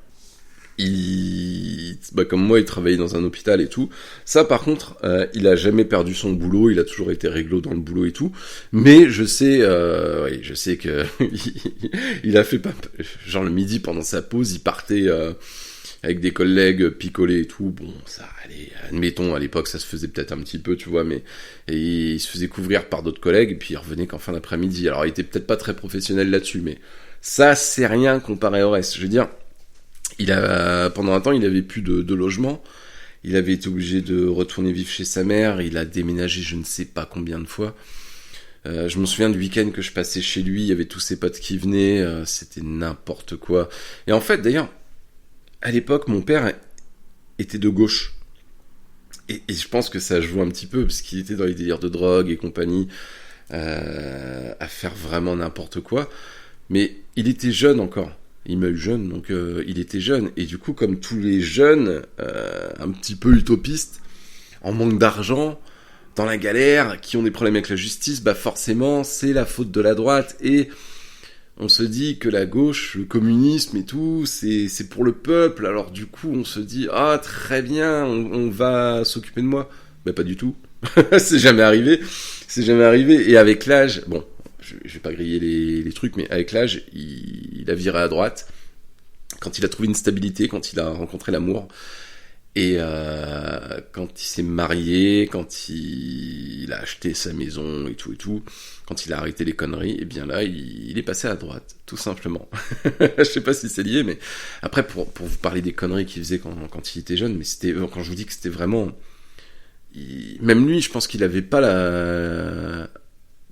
Comme moi, il travaillait dans un hôpital et tout. Ça, par contre, il a jamais perdu son boulot. Il a toujours été réglo dans le boulot et tout. Mais je sais que il a fait pas, genre le midi pendant sa pause, il partait avec des collègues picoler et tout. Bon, ça, allez, admettons, à l'époque, ça se faisait peut-être un petit peu, tu vois, mais et il se faisait couvrir par d'autres collègues et puis il revenait qu'en fin d'après-midi. Alors, il était peut-être pas très professionnel là-dessus, mais ça, c'est rien comparé au reste. Je veux dire. Pendant un temps, il avait plus de logement. Il avait été obligé de retourner vivre chez sa mère. Il a déménagé je ne sais pas combien de fois. Je me souviens du week-end que je passais chez lui. Il y avait tous ses potes qui venaient. C'était n'importe quoi. Et en fait, d'ailleurs, à l'époque, mon père était de gauche. Et je pense que ça joue un petit peu, parce qu'il était dans les délires de drogue et compagnie, à faire vraiment n'importe quoi. Mais il était jeune encore. Il m'a eu jeune, donc il était jeune. Et du coup, comme tous les jeunes, un petit peu utopistes, en manque d'argent, dans la galère, qui ont des problèmes avec la justice, forcément, c'est la faute de la droite. Et on se dit que la gauche, le communisme et tout, c'est pour le peuple. Alors du coup, on se dit, ah très bien, on va s'occuper de moi. Pas du tout. C'est jamais arrivé. Et avec l'âge, bon... Je vais pas griller les trucs, mais avec l'âge, il a viré à droite. Quand il a trouvé une stabilité, quand il a rencontré l'amour. Et quand il s'est marié, quand il a acheté sa maison et tout, quand il a arrêté les conneries, et bien là, il est passé à droite, tout simplement. Je sais pas si c'est lié, mais après, pour vous parler des conneries qu'il faisait quand il était jeune, mais c'était quand je vous dis que c'était vraiment... Même lui, je pense qu'il avait pas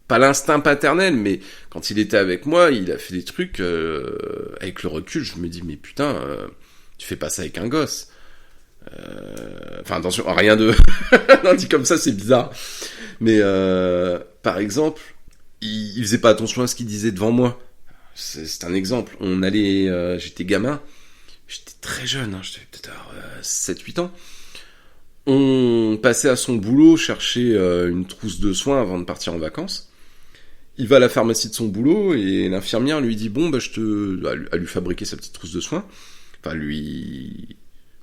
pas l'instinct paternel, mais quand il était avec moi, il a fait des trucs, avec le recul, je me dis, mais putain, tu fais pas ça avec un gosse. Enfin, attention, rien de... non, dit comme ça, c'est bizarre. Mais, par exemple, il faisait pas attention à ce qu'il disait devant moi. C'est un exemple. On allait... j'étais gamin. J'étais très jeune, hein, j'étais peut-être à 7-8 ans. On passait à son boulot chercher une trousse de soins avant de partir en vacances. Il va à la pharmacie de son boulot et l'infirmière lui dit bon, bah, à lui fabriquer sa petite trousse de soins. Enfin, lui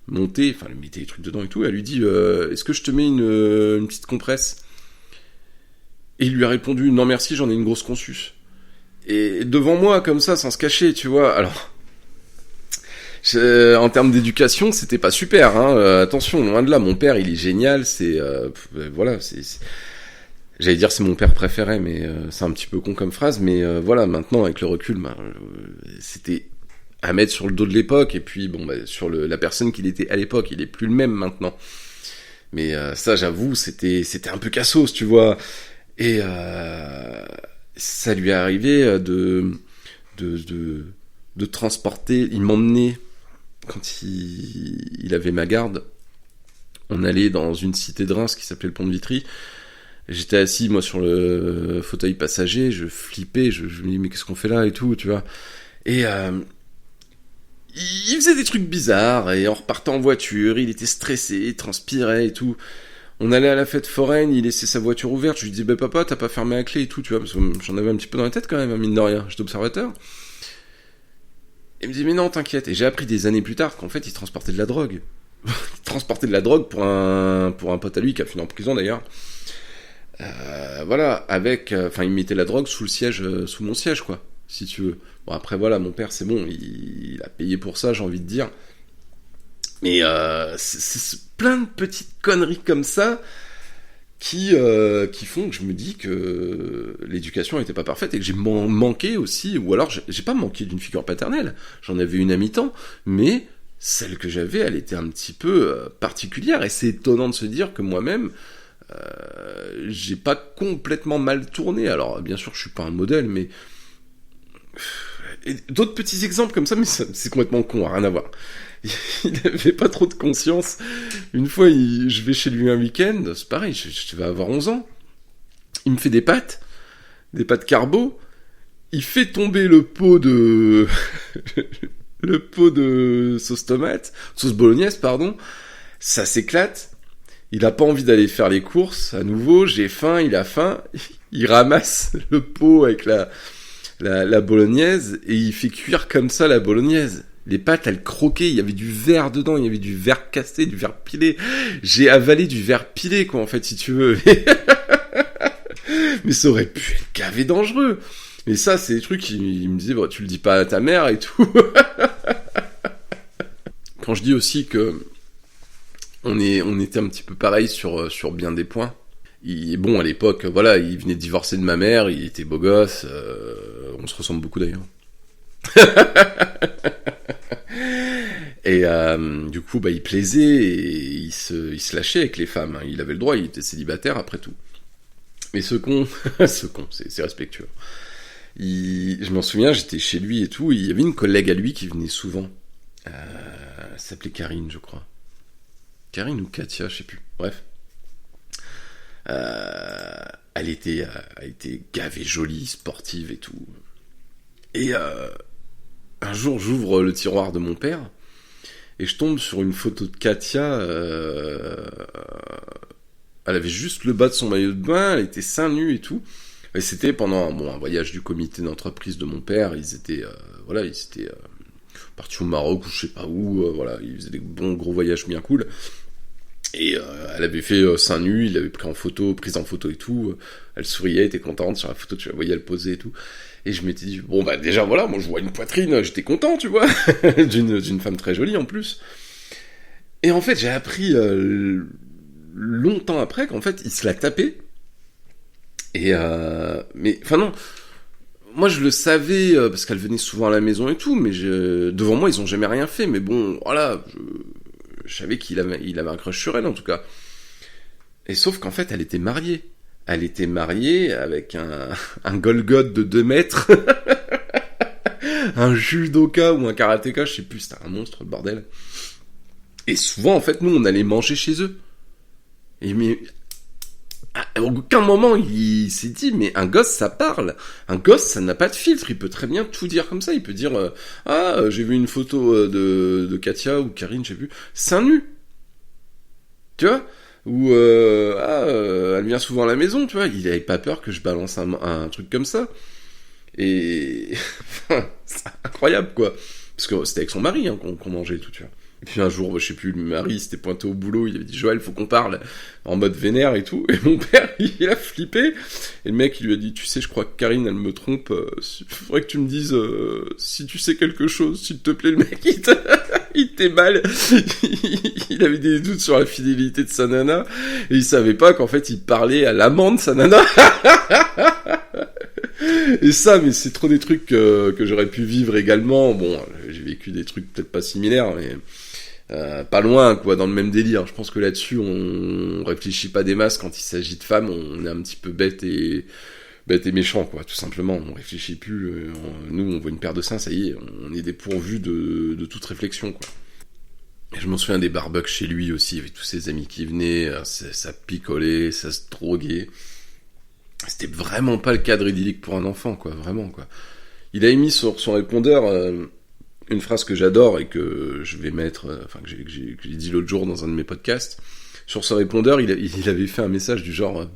mettait des trucs dedans et tout. Et elle lui dit est-ce que je te mets une petite compresse? Et il lui a répondu non merci, j'en ai une grosse consus. Et devant moi, comme ça, sans se cacher, tu vois. Alors, en termes d'éducation, c'était pas super. Hein. Attention, loin de là. Mon père, il est génial. Voilà. J'allais dire c'est mon père préféré, mais c'est un petit peu con comme phrase. Mais voilà, maintenant avec le recul, c'était à mettre sur le dos de l'époque. Et puis bon, sur la personne qu'il était à l'époque, il est plus le même maintenant. Mais ça, j'avoue, c'était un peu cassos, tu vois. Et ça lui est arrivé de transporter. Il m'emmenait quand il avait ma garde. On allait dans une cité de Reims qui s'appelait le Pont de Vitry. J'étais assis, moi, sur le fauteuil passager, je flippais, je me dis, mais qu'est-ce qu'on fait là et tout, tu vois. Et il faisait des trucs bizarres, et en repartant en voiture, il était stressé, il transpirait et tout. On allait à la fête foraine, il laissait sa voiture ouverte, je lui disais, bah papa, t'as pas fermé la clé et tout, tu vois, parce que j'en avais un petit peu dans la tête quand même, mine de rien, j'étais observateur. Il me dit, mais non, t'inquiète. Et j'ai appris des années plus tard qu'en fait, il transportait de la drogue. Il transportait de la drogue pour un pote à lui qui a fini en prison d'ailleurs. Voilà, il mettait la drogue sous mon siège, quoi, si tu veux. Bon, après, voilà, mon père, c'est bon, il a payé pour ça, j'ai envie de dire. Mais c'est plein de petites conneries comme ça qui font que je me dis que l'éducation n'était pas parfaite et que j'ai manqué aussi, ou alors j'ai pas manqué d'une figure paternelle, j'en avais une à mi-temps, mais celle que j'avais, elle était un petit peu particulière, et c'est étonnant de se dire que moi-même, j'ai pas complètement mal tourné. Alors bien sûr je suis pas un modèle, mais et d'autres petits exemples comme ça, mais c'est complètement con, rien à voir. Il avait pas trop de conscience. Une fois je vais chez lui un week-end, c'est pareil, je vais avoir 11 ans, il me fait des pâtes carbo, il fait tomber le pot de sauce bolognaise, pardon, ça s'éclate. Il a pas envie d'aller faire les courses, à nouveau, j'ai faim, il a faim, il ramasse le pot avec la bolognaise, et il fait cuire comme ça la bolognaise. Les pâtes, elles croquaient, il y avait du verre dedans, il y avait du verre cassé, du verre pilé. J'ai avalé du verre pilé, quoi, en fait, si tu veux. Mais ça aurait pu être gavé dangereux. Mais ça, c'est des trucs, il me disait, bon, tu le dis pas à ta mère et tout. Quand je dis aussi que on était un petit peu pareil sur bien des points. Bon, à l'époque, voilà, il venait de divorcer de ma mère, il était beau gosse, on se ressemble beaucoup d'ailleurs. Et du coup, il plaisait et il se lâchait avec les femmes. Hein. Il avait le droit, il était célibataire après tout. Mais ce con, c'est respectueux. Je m'en souviens, j'étais chez lui et tout, et il y avait une collègue à lui qui venait souvent. Elle s'appelait Karine, je crois. Karine ou Katia, je sais plus. Bref. Elle était gavée, jolie, sportive et tout. Et un jour, j'ouvre le tiroir de mon père et je tombe sur une photo de Katia. Elle avait juste le bas de son maillot de bain, elle était seins nus et tout. Et c'était pendant un voyage du comité d'entreprise de mon père. Ils étaient partis au Maroc ou je sais pas où. Voilà, ils faisaient des bons gros voyages bien cool. Et elle avait fait seins nus, il l'avait prise en photo et tout. Elle souriait, était contente sur la photo, tu la voyais, elle posait et tout. Et je m'étais dit, bon déjà voilà, moi je vois une poitrine, j'étais content, tu vois, d'une femme très jolie en plus. Et en fait, j'ai appris longtemps après qu'en fait, il se l'a tapé. Et mais enfin non, moi je le savais parce qu'elle venait souvent à la maison et tout, mais devant moi ils ont jamais rien fait. Mais bon, voilà, je savais il avait un crush sur elle en tout cas. Et sauf qu'en fait, elle était mariée. Elle était mariée avec un Golgoth de 2 mètres, un judoka ou un karatéka, je sais plus, c'était un monstre, le bordel. Et souvent, en fait, nous, on allait manger chez eux. Et mais à aucun moment, il s'est dit, mais un gosse, ça parle. Un gosse, ça n'a pas de filtre. Il peut très bien tout dire comme ça. Il peut dire, j'ai vu une photo de Katia ou Karine, je sais plus, seins nus. Tu vois? Ou elle vient souvent à la maison, tu vois. Il avait pas peur que je balance un truc comme ça. Et c'est incroyable, quoi. Parce que c'était avec son mari qu'on mangeait et tout, tu vois. Et puis un jour, je sais plus, le mari s'était pointé au boulot, il avait dit Joël, faut qu'on parle en mode vénère et tout. Et mon père, il a flippé. Et le mec, il lui a dit, tu sais, je crois que Karine, elle me trompe. Faudrait que tu me dises si tu sais quelque chose, s'il te plaît. Le mec, il était mal. Il avait des doutes sur la fidélité de sa nana. Et il savait pas qu'en fait, il parlait à l'amant de sa nana. Et ça, mais c'est trop des trucs que j'aurais pu vivre également. Bon, j'ai vécu des trucs peut-être pas similaires, mais pas loin, quoi, dans le même délire. Je pense que là-dessus, on réfléchit pas des masses quand il s'agit de femmes. On est un petit peu bête et méchant, quoi, tout simplement. On réfléchit plus. Nous, on voit une paire de seins, ça y est, on est dépourvu de toute réflexion, quoi. Et je m'en souviens des barbecues chez lui aussi, avec tous ses amis qui venaient. Ça picolait, ça se droguait. C'était vraiment pas le cadre idyllique pour un enfant, quoi, vraiment, quoi. Il a émis sur son répondeur une phrase que j'adore et que je vais mettre, que j'ai dit l'autre jour dans un de mes podcasts. Sur son répondeur, il avait fait un message du genre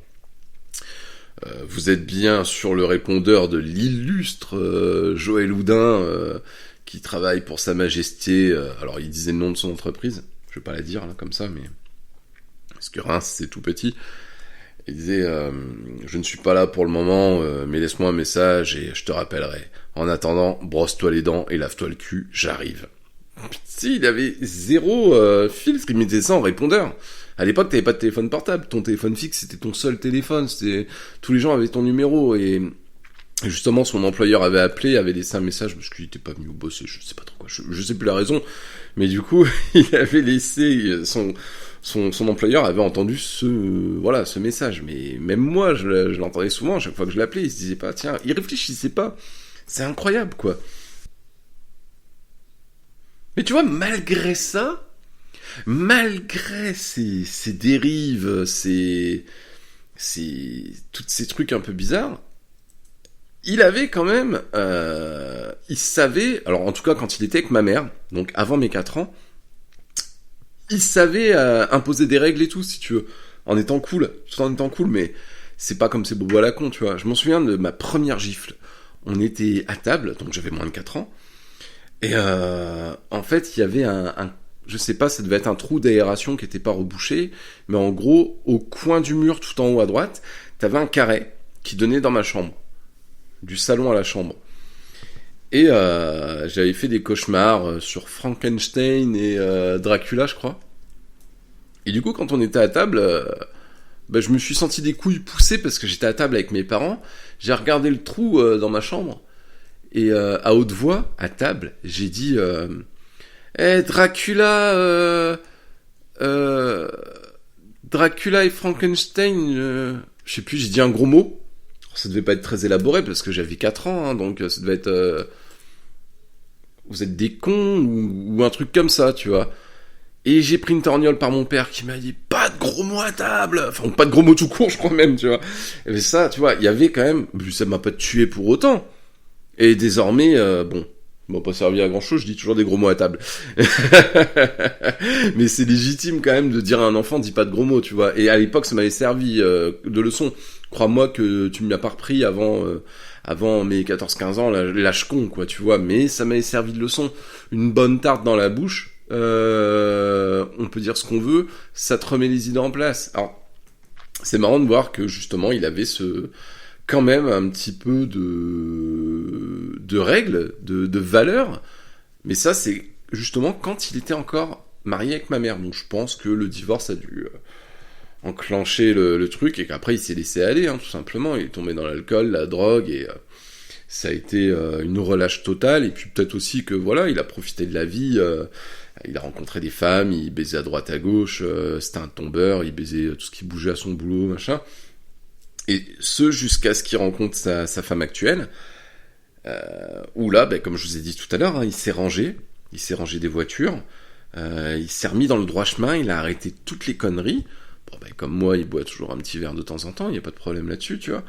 vous êtes bien sur le répondeur de l'illustre Joël Houdin qui travaille pour Sa Majesté. Alors, il disait le nom de son entreprise. Je vais pas la dire, là, comme ça, mais... Parce que Reims, c'est tout petit. Il disait je ne suis pas là pour le moment, mais laisse-moi un message et je te rappellerai. En attendant, brosse-toi les dents et lave-toi le cul, j'arrive. Si, il avait zéro filtre, il mettait ça en répondeur. À l'époque, t'avais pas de téléphone portable, ton téléphone fixe, c'était ton seul téléphone, tous les gens avaient ton numéro, et justement, son employeur avait appelé, avait laissé un message, parce qu'il était pas venu au boss, je sais pas trop quoi, je sais plus la raison, mais du coup, il avait laissé son employeur avait entendu ce message. Mais même moi, je l'entendais souvent, à chaque fois que je l'appelais, il se disait pas, tiens, il réfléchissait pas. C'est incroyable, quoi. Mais tu vois, malgré ça, malgré ces dérives, tous ces trucs un peu bizarres, il avait quand même, il savait, alors en tout cas quand il était avec ma mère, donc avant mes 4 ans, il savait imposer des règles et tout, si tu veux, en étant cool, tout en étant cool, mais c'est pas comme ces bobos à la con, tu vois. Je m'en souviens de ma première gifle. On était à table, donc j'avais moins de 4 ans, et en fait, il y avait je sais pas, ça devait être un trou d'aération qui était pas rebouché, mais en gros, au coin du mur, tout en haut à droite, t'avais un carré qui donnait dans ma chambre, du salon à la chambre. Et j'avais fait des cauchemars sur Frankenstein et Dracula, je crois. Et du coup, quand on était à table, je me suis senti des couilles poussées parce que j'étais à table avec mes parents. J'ai regardé le trou dans ma chambre. Et à haute voix, à table, j'ai dit Dracula Dracula et Frankenstein, je sais plus, j'ai dit un gros mot. Ça devait pas être très élaboré parce que j'avais 4 ans, hein, donc ça devait être vous êtes des cons ou un truc comme ça, tu vois. Et j'ai pris une torgnole par mon père qui m'a dit pas de gros mots à table, enfin pas de gros mots tout court, je crois même, tu vois. Et ça, tu vois, il y avait quand même, ça m'a pas tué pour autant. Et désormais, bon, ça m'a pas servi à grand chose, je dis toujours des gros mots à table. Mais c'est légitime quand même de dire à un enfant, dis pas de gros mots, tu vois. Et à l'époque, ça m'avait servi de leçon. Crois-moi que tu me l'as pas repris avant mes 14-15 ans, lâche con, quoi, tu vois. Mais ça m'avait servi de leçon. Une bonne tarte dans la bouche, on peut dire ce qu'on veut, ça te remet les idées en place. Alors, c'est marrant de voir que justement, il avait quand même un petit peu de règles, de valeurs. Mais ça, c'est justement quand il était encore marié avec ma mère. Donc je pense que le divorce a dû enclencher le truc et qu'après il s'est laissé aller, hein, tout simplement. Il est tombé dans l'alcool, la drogue et ça a été une relâche totale. Et puis peut-être aussi que voilà, il a profité de la vie. Il a rencontré des femmes, il baisait à droite à gauche, c'était un tombeur, il baisait tout ce qui bougeait à son boulot, machin. Et ce, jusqu'à ce qu'il rencontre sa femme actuelle, où là, comme je vous ai dit tout à l'heure, hein, il s'est rangé des voitures, il s'est remis dans le droit chemin, il a arrêté toutes les conneries. Bon, comme moi, il boit toujours un petit verre de temps en temps, il n'y a pas de problème là-dessus, tu vois.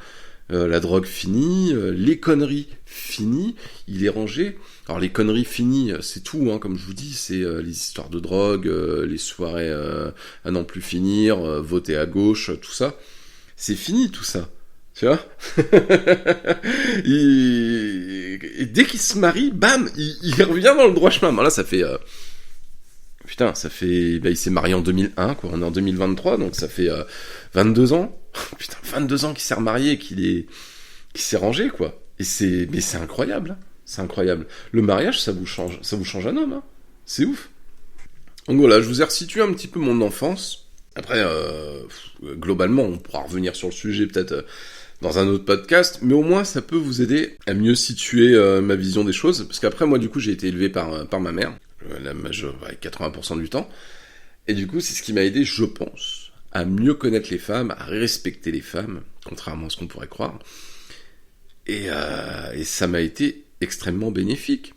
La drogue finie, les conneries finies, il est rangé. Alors les conneries finies, c'est tout, hein, comme je vous dis, c'est les histoires de drogue, les soirées à n'en plus finir, voter à gauche, tout ça. C'est fini tout ça, tu vois. Et dès qu'il se marie, bam, il revient dans le droit chemin. Bon, là, ça fait... il s'est marié en 2001, quoi. On est en 2023, donc ça fait 22 ans. Putain, 22 ans qu'il s'est remarié et qu'il s'est rangé, quoi. Mais c'est incroyable, hein. C'est incroyable. Le mariage, ça vous change un homme, hein. C'est ouf. Donc voilà, je vous ai resitué un petit peu mon enfance. Après, globalement, on pourra revenir sur le sujet peut-être dans un autre podcast, mais au moins ça peut vous aider à mieux situer ma vision des choses, parce qu'après, moi, du coup, j'ai été élevé par ma mère, la majeure, 80% du temps, et du coup, c'est ce qui m'a aidé, je pense, à mieux connaître les femmes, à respecter les femmes, contrairement à ce qu'on pourrait croire, et ça m'a été extrêmement bénéfique.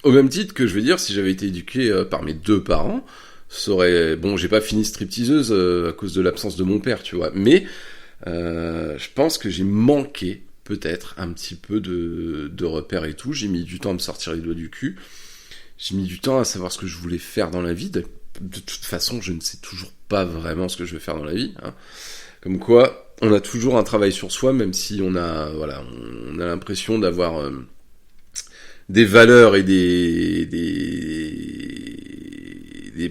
Au même titre que, je veux dire, si j'avais été éduqué par mes deux parents, ça aurait... Bon, j'ai pas fini stripteaseuse à cause de l'absence de mon père, tu vois, mais je pense que j'ai manqué, peut-être, un petit peu de repères et tout. J'ai mis du temps à me sortir les doigts du cul. J'ai mis du temps à savoir ce que je voulais faire dans la vie. De toute façon, je ne sais toujours pas vraiment ce que je veux faire dans la vie, hein. Comme quoi, on a toujours un travail sur soi, même si on a l'impression d'avoir des valeurs et des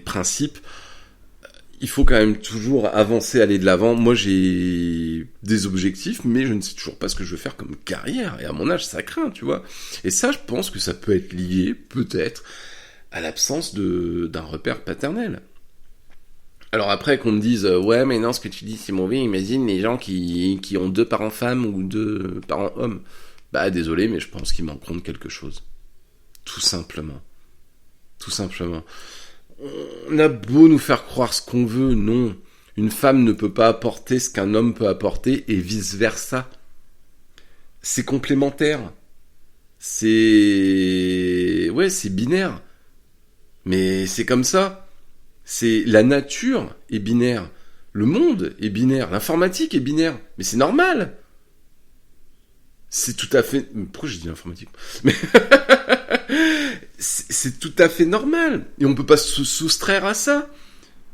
principes. Il faut quand même toujours avancer, aller de l'avant. Moi, j'ai des objectifs, mais je ne sais toujours pas ce que je veux faire comme carrière. Et à mon âge, ça craint, tu vois. Et ça, je pense que ça peut être lié, peut-être, à l'absence d'un repère paternel. Alors après, qu'on me dise, ouais, mais non, ce que tu dis, c'est mauvais. Imagine les gens qui ont 2 parents femmes ou 2 parents hommes. Désolé, mais je pense qu'ils manqueront de quelque chose. Tout simplement. Tout simplement. On a beau nous faire croire ce qu'on veut, non. Une femme ne peut pas apporter ce qu'un homme peut apporter et vice-versa. C'est complémentaire. C'est binaire. Mais c'est comme ça. La nature est binaire. Le monde est binaire. L'informatique est binaire. Mais c'est normal. C'est tout à fait... Pourquoi j'ai dit l'informatique ? Mais... c'est tout à fait normal. Et on peut pas se soustraire à ça.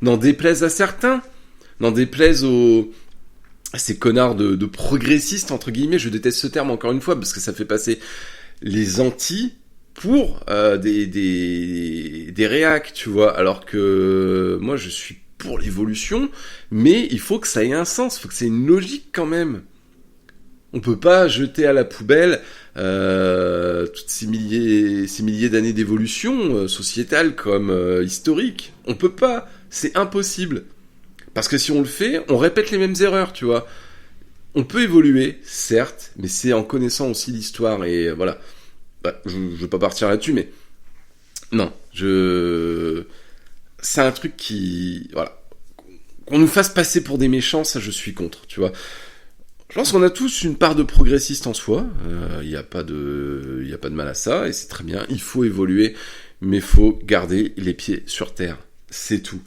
N'en déplaise à certains. N'en déplaise à ces connards de progressistes, entre guillemets. Je déteste ce terme encore une fois, parce que ça fait passer les anti pour des réacs, tu vois. Alors que moi, je suis pour l'évolution, mais il faut que ça ait un sens. Il faut que ça ait une logique quand même. On peut pas jeter à la poubelle toutes ces milliers d'années d'évolution sociétale comme historique. On peut pas, c'est impossible. Parce que si on le fait, on répète les mêmes erreurs, tu vois. On peut évoluer, certes, mais c'est en connaissant aussi l'histoire et voilà. Je veux pas partir là-dessus, mais non, c'est un truc qui, voilà, qu'on nous fasse passer pour des méchants, ça je suis contre, tu vois. Je pense qu'on a tous une part de progressiste en soi. Il y a pas de mal à ça et c'est très bien. Il faut évoluer, mais il faut garder les pieds sur terre. C'est tout.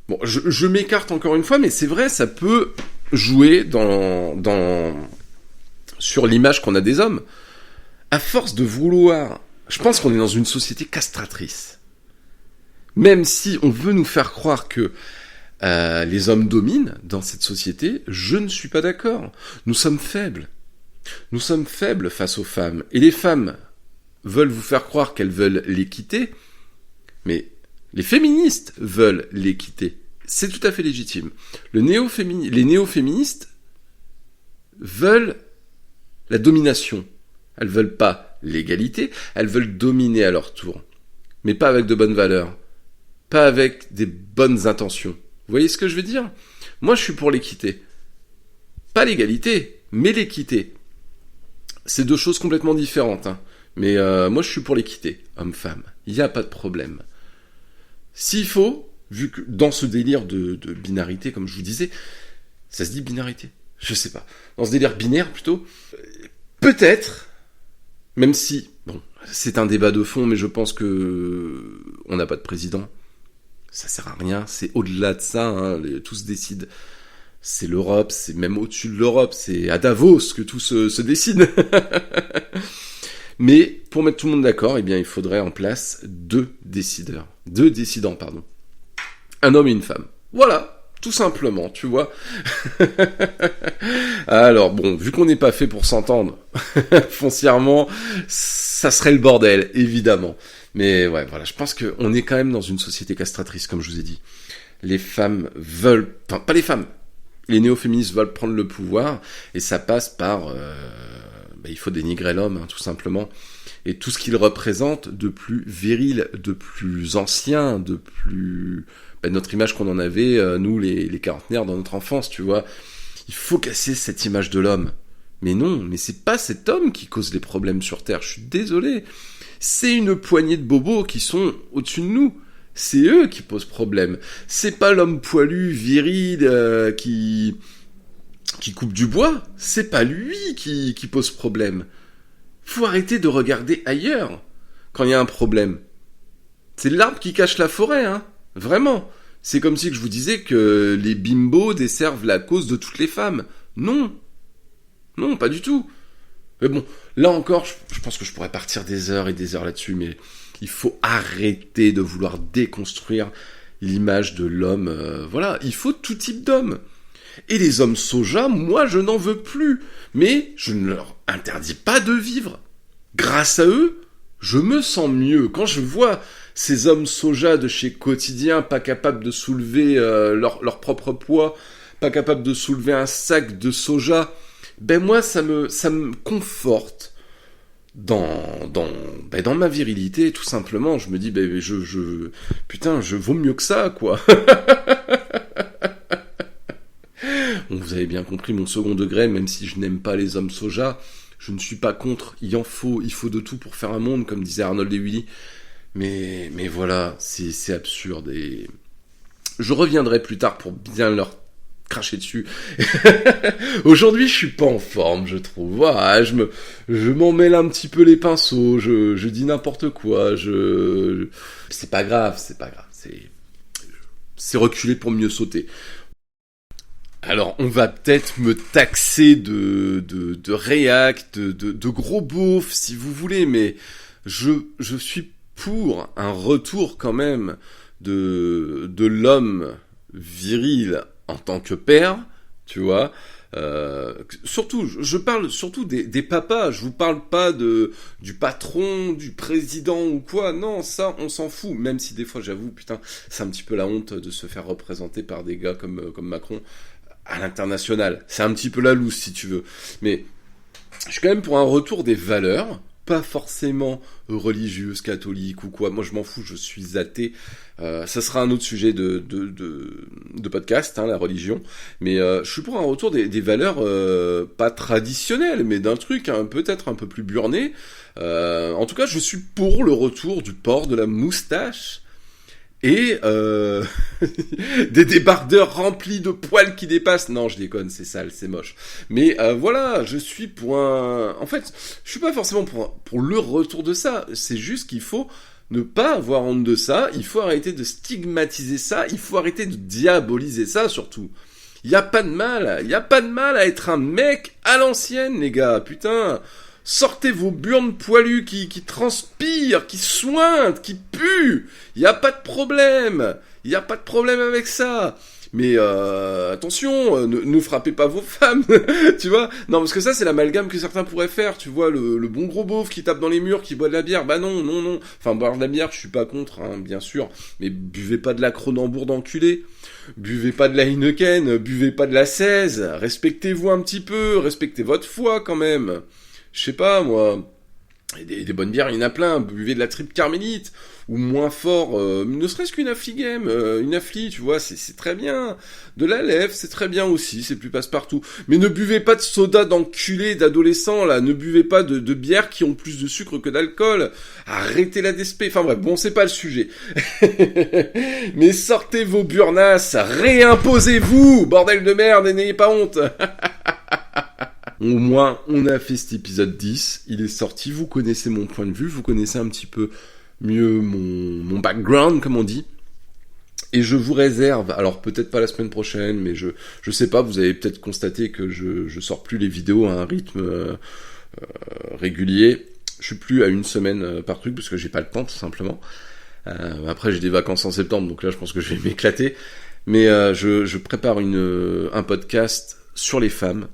Bon, je m'écarte encore une fois, mais c'est vrai, ça peut jouer sur l'image qu'on a des hommes. À force de vouloir, je pense qu'on est dans une société castratrice. Même si on veut nous faire croire que les hommes dominent dans cette société, je ne suis pas d'accord. Nous sommes faibles. Nous sommes faibles face aux femmes. Et les femmes veulent vous faire croire qu'elles veulent l'équité, mais les féministes veulent l'équité. C'est tout à fait légitime. Les néo-féministes veulent la domination. Elles veulent pas l'égalité, elles veulent dominer à leur tour. Mais pas avec de bonnes valeurs. pas avec des bonnes intentions. Vous voyez ce que je veux dire ? Moi, je suis pour l'équité. Pas l'égalité, mais l'équité. C'est deux choses complètement différentes, hein. Mais moi, je suis pour l'équité, homme-femme. Il n'y a pas de problème. S'il faut, vu que dans ce délire de binarité, comme je vous disais, ça se dit binarité ? Je sais pas. Dans ce délire binaire, plutôt, peut-être, même si, bon, c'est un débat de fond, mais je pense que on n'a pas de président. Ça sert à rien. C'est au-delà de ça, hein, tout se décide. C'est l'Europe, c'est même au-dessus de l'Europe, c'est à Davos que tout se décide. Mais pour mettre tout le monde d'accord, eh bien, il faudrait en place deux décidants, pardon. Un homme et une femme. Voilà, tout simplement, tu vois. Alors bon, vu qu'on n'est pas fait pour s'entendre, foncièrement, ça serait le bordel, évidemment. Mais ouais, voilà, je pense qu'on est quand même dans une société castratrice, comme je vous ai dit. Les femmes veulent... Enfin, pas les femmes. Les néo-féministes veulent prendre le pouvoir, et ça passe par... il faut dénigrer l'homme, hein, tout simplement. Et tout ce qu'il représente de plus viril, de plus ancien, de plus... notre image qu'on en avait, nous, les quarantenaires, dans notre enfance, tu vois. Il faut casser cette image de l'homme. Mais non, mais c'est pas cet homme qui cause les problèmes sur Terre, je suis désolé. C'est une poignée de bobos qui sont au-dessus de nous. C'est eux qui posent problème. C'est pas l'homme poilu, viril, qui coupe du bois. C'est pas lui qui pose problème. Faut arrêter de regarder ailleurs quand il y a un problème. C'est l'arbre qui cache la forêt, hein. Vraiment. C'est comme si je vous disais que les bimbos desservent la cause de toutes les femmes. Non. Non, pas du tout. Mais bon, là encore, je pense que je pourrais partir des heures et des heures là-dessus, mais il faut arrêter de vouloir déconstruire l'image de l'homme. Voilà, il faut tout type d'homme. Et les hommes soja, moi, je n'en veux plus. Mais je ne leur interdis pas de vivre. Grâce à eux, je me sens mieux. Quand je vois ces hommes soja de chez Quotidien, pas capables de soulever leur propre poids, pas capables de soulever un sac de soja, ben moi, ça me conforte dans ma virilité, tout simplement. Je me dis, putain, je vaux mieux que ça, quoi. Bon, vous avez bien compris mon second degré, même si je n'aime pas les hommes soja, je ne suis pas contre, il faut de tout pour faire un monde, comme disait Arnold et Willy. Mais voilà, c'est absurde, et je reviendrai plus tard pour bien leur cracher dessus. Aujourd'hui, je suis pas en forme, je trouve. Voilà, je m'en mêle un petit peu les pinceaux, je dis n'importe quoi, c'est pas grave, c'est reculer pour mieux sauter. Alors, on va peut-être me taxer de réac, de gros beauf, si vous voulez, mais je suis pour un retour quand même de l'homme viril en tant que père, tu vois. Surtout, je parle surtout des papas, je vous parle pas du patron, du président ou quoi, non, ça, on s'en fout, même si des fois, j'avoue, putain, c'est un petit peu la honte de se faire représenter par des gars comme Macron à l'international. C'est un petit peu la loose, si tu veux. Mais je suis quand même pour un retour des valeurs, pas forcément religieuses, catholiques ou quoi. Moi, je m'en fous, je suis athée. Ça sera un autre sujet de podcast, hein, la religion. Mais je suis pour un retour des valeurs pas traditionnelles, mais d'un truc peut-être un peu plus burné. En tout cas, je suis pour le retour du port de la moustache et des débardeurs remplis de poils qui dépassent. Non, je déconne, c'est sale, c'est moche. Mais voilà, je suis pour un... En fait, je suis pas forcément pour le retour de ça. C'est juste qu'il faut ne pas avoir honte de ça. Il faut arrêter de stigmatiser ça. Il faut arrêter de diaboliser ça, surtout. Y a pas de mal à être un mec à l'ancienne, les gars. Putain, sortez vos burnes poilues qui transpirent, qui sointent, qui puent. Y a pas de problème. Y a pas de problème avec ça. Mais attention, ne frappez pas vos femmes, tu vois. Non, parce que ça, c'est l'amalgame que certains pourraient faire, tu vois, le bon gros beauf qui tape dans les murs, qui boit de la bière. Bah non. Enfin, boire de la bière, je suis pas contre, hein, bien sûr. Mais buvez pas de la Kronenbourg d'enculé. Buvez pas de la Heineken, buvez pas de la 16. Respectez-vous un petit peu, respectez votre foi quand même. Je sais pas, moi. Et des bonnes bières, il y en a plein. Buvez de la triple carmélite, ou moins fort, ne serait-ce qu'une affli game, une affli, tu vois, c'est très bien. De la lèvre, c'est très bien aussi, c'est plus passe-partout. Mais ne buvez pas de soda d'enculés, d'adolescents, là. Ne buvez pas de bières qui ont plus de sucre que d'alcool. Arrêtez la DSP. Enfin bref, bon, c'est pas le sujet. Mais sortez vos burnasses, réimposez-vous, bordel de merde, et n'ayez pas honte. Au moins, on a fait cet épisode 10, il est sorti, vous connaissez mon point de vue, vous connaissez un petit peu mieux mon background, comme on dit. Et je vous réserve, alors peut-être pas la semaine prochaine, mais je sais pas, vous avez peut-être constaté que je sors plus les vidéos à un rythme régulier. Je suis plus à une semaine par truc, parce que j'ai pas le temps, tout simplement. Après, j'ai des vacances en septembre, donc là, je pense que je vais m'éclater. Mais je prépare un podcast sur les femmes,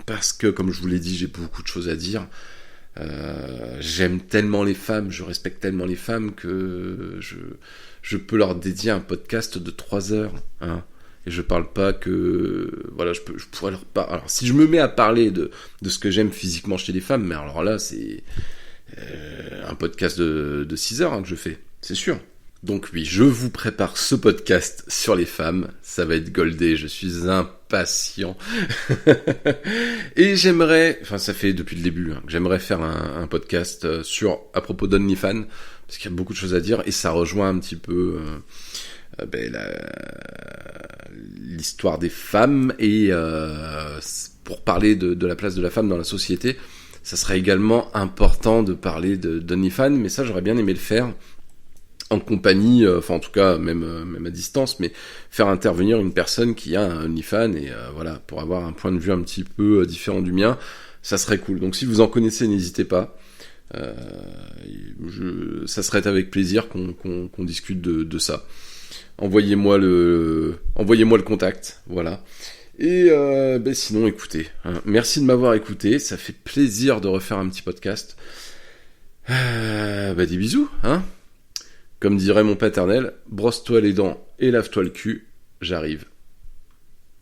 parce que, comme je vous l'ai dit, j'ai beaucoup de choses à dire. J'aime tellement les femmes, je respecte tellement les femmes que je peux leur dédier un podcast de 3 heures. Hein. Et je parle pas que... Voilà, je pourrais leur parler... Alors, si je me mets à parler de ce que j'aime physiquement chez les femmes, mais alors là, c'est un podcast de 6 heures que je fais, c'est sûr. Donc oui, je vous prépare ce podcast sur les femmes, ça va être goldé, je suis impatient. Et j'aimerais, enfin ça fait depuis le début, que j'aimerais faire un podcast à propos d'OnlyFans, parce qu'il y a beaucoup de choses à dire, et ça rejoint un petit peu l'histoire des femmes, et pour parler de la place de la femme dans la société, ça serait également important de parler d'OnlyFans, mais ça j'aurais bien aimé le faire en compagnie, enfin en tout cas même à distance, mais faire intervenir une personne qui a un OnlyFans et voilà, pour avoir un point de vue un petit peu différent du mien, ça serait cool. Donc si vous en connaissez, n'hésitez pas. Ça serait avec plaisir qu'on discute de ça. Envoyez-moi le contact, voilà. Et sinon, écoutez, hein, merci de m'avoir écouté, ça fait plaisir de refaire un petit podcast. Des bisous, hein. Comme dirait mon paternel, brosse-toi les dents et lave-toi le cul, j'arrive.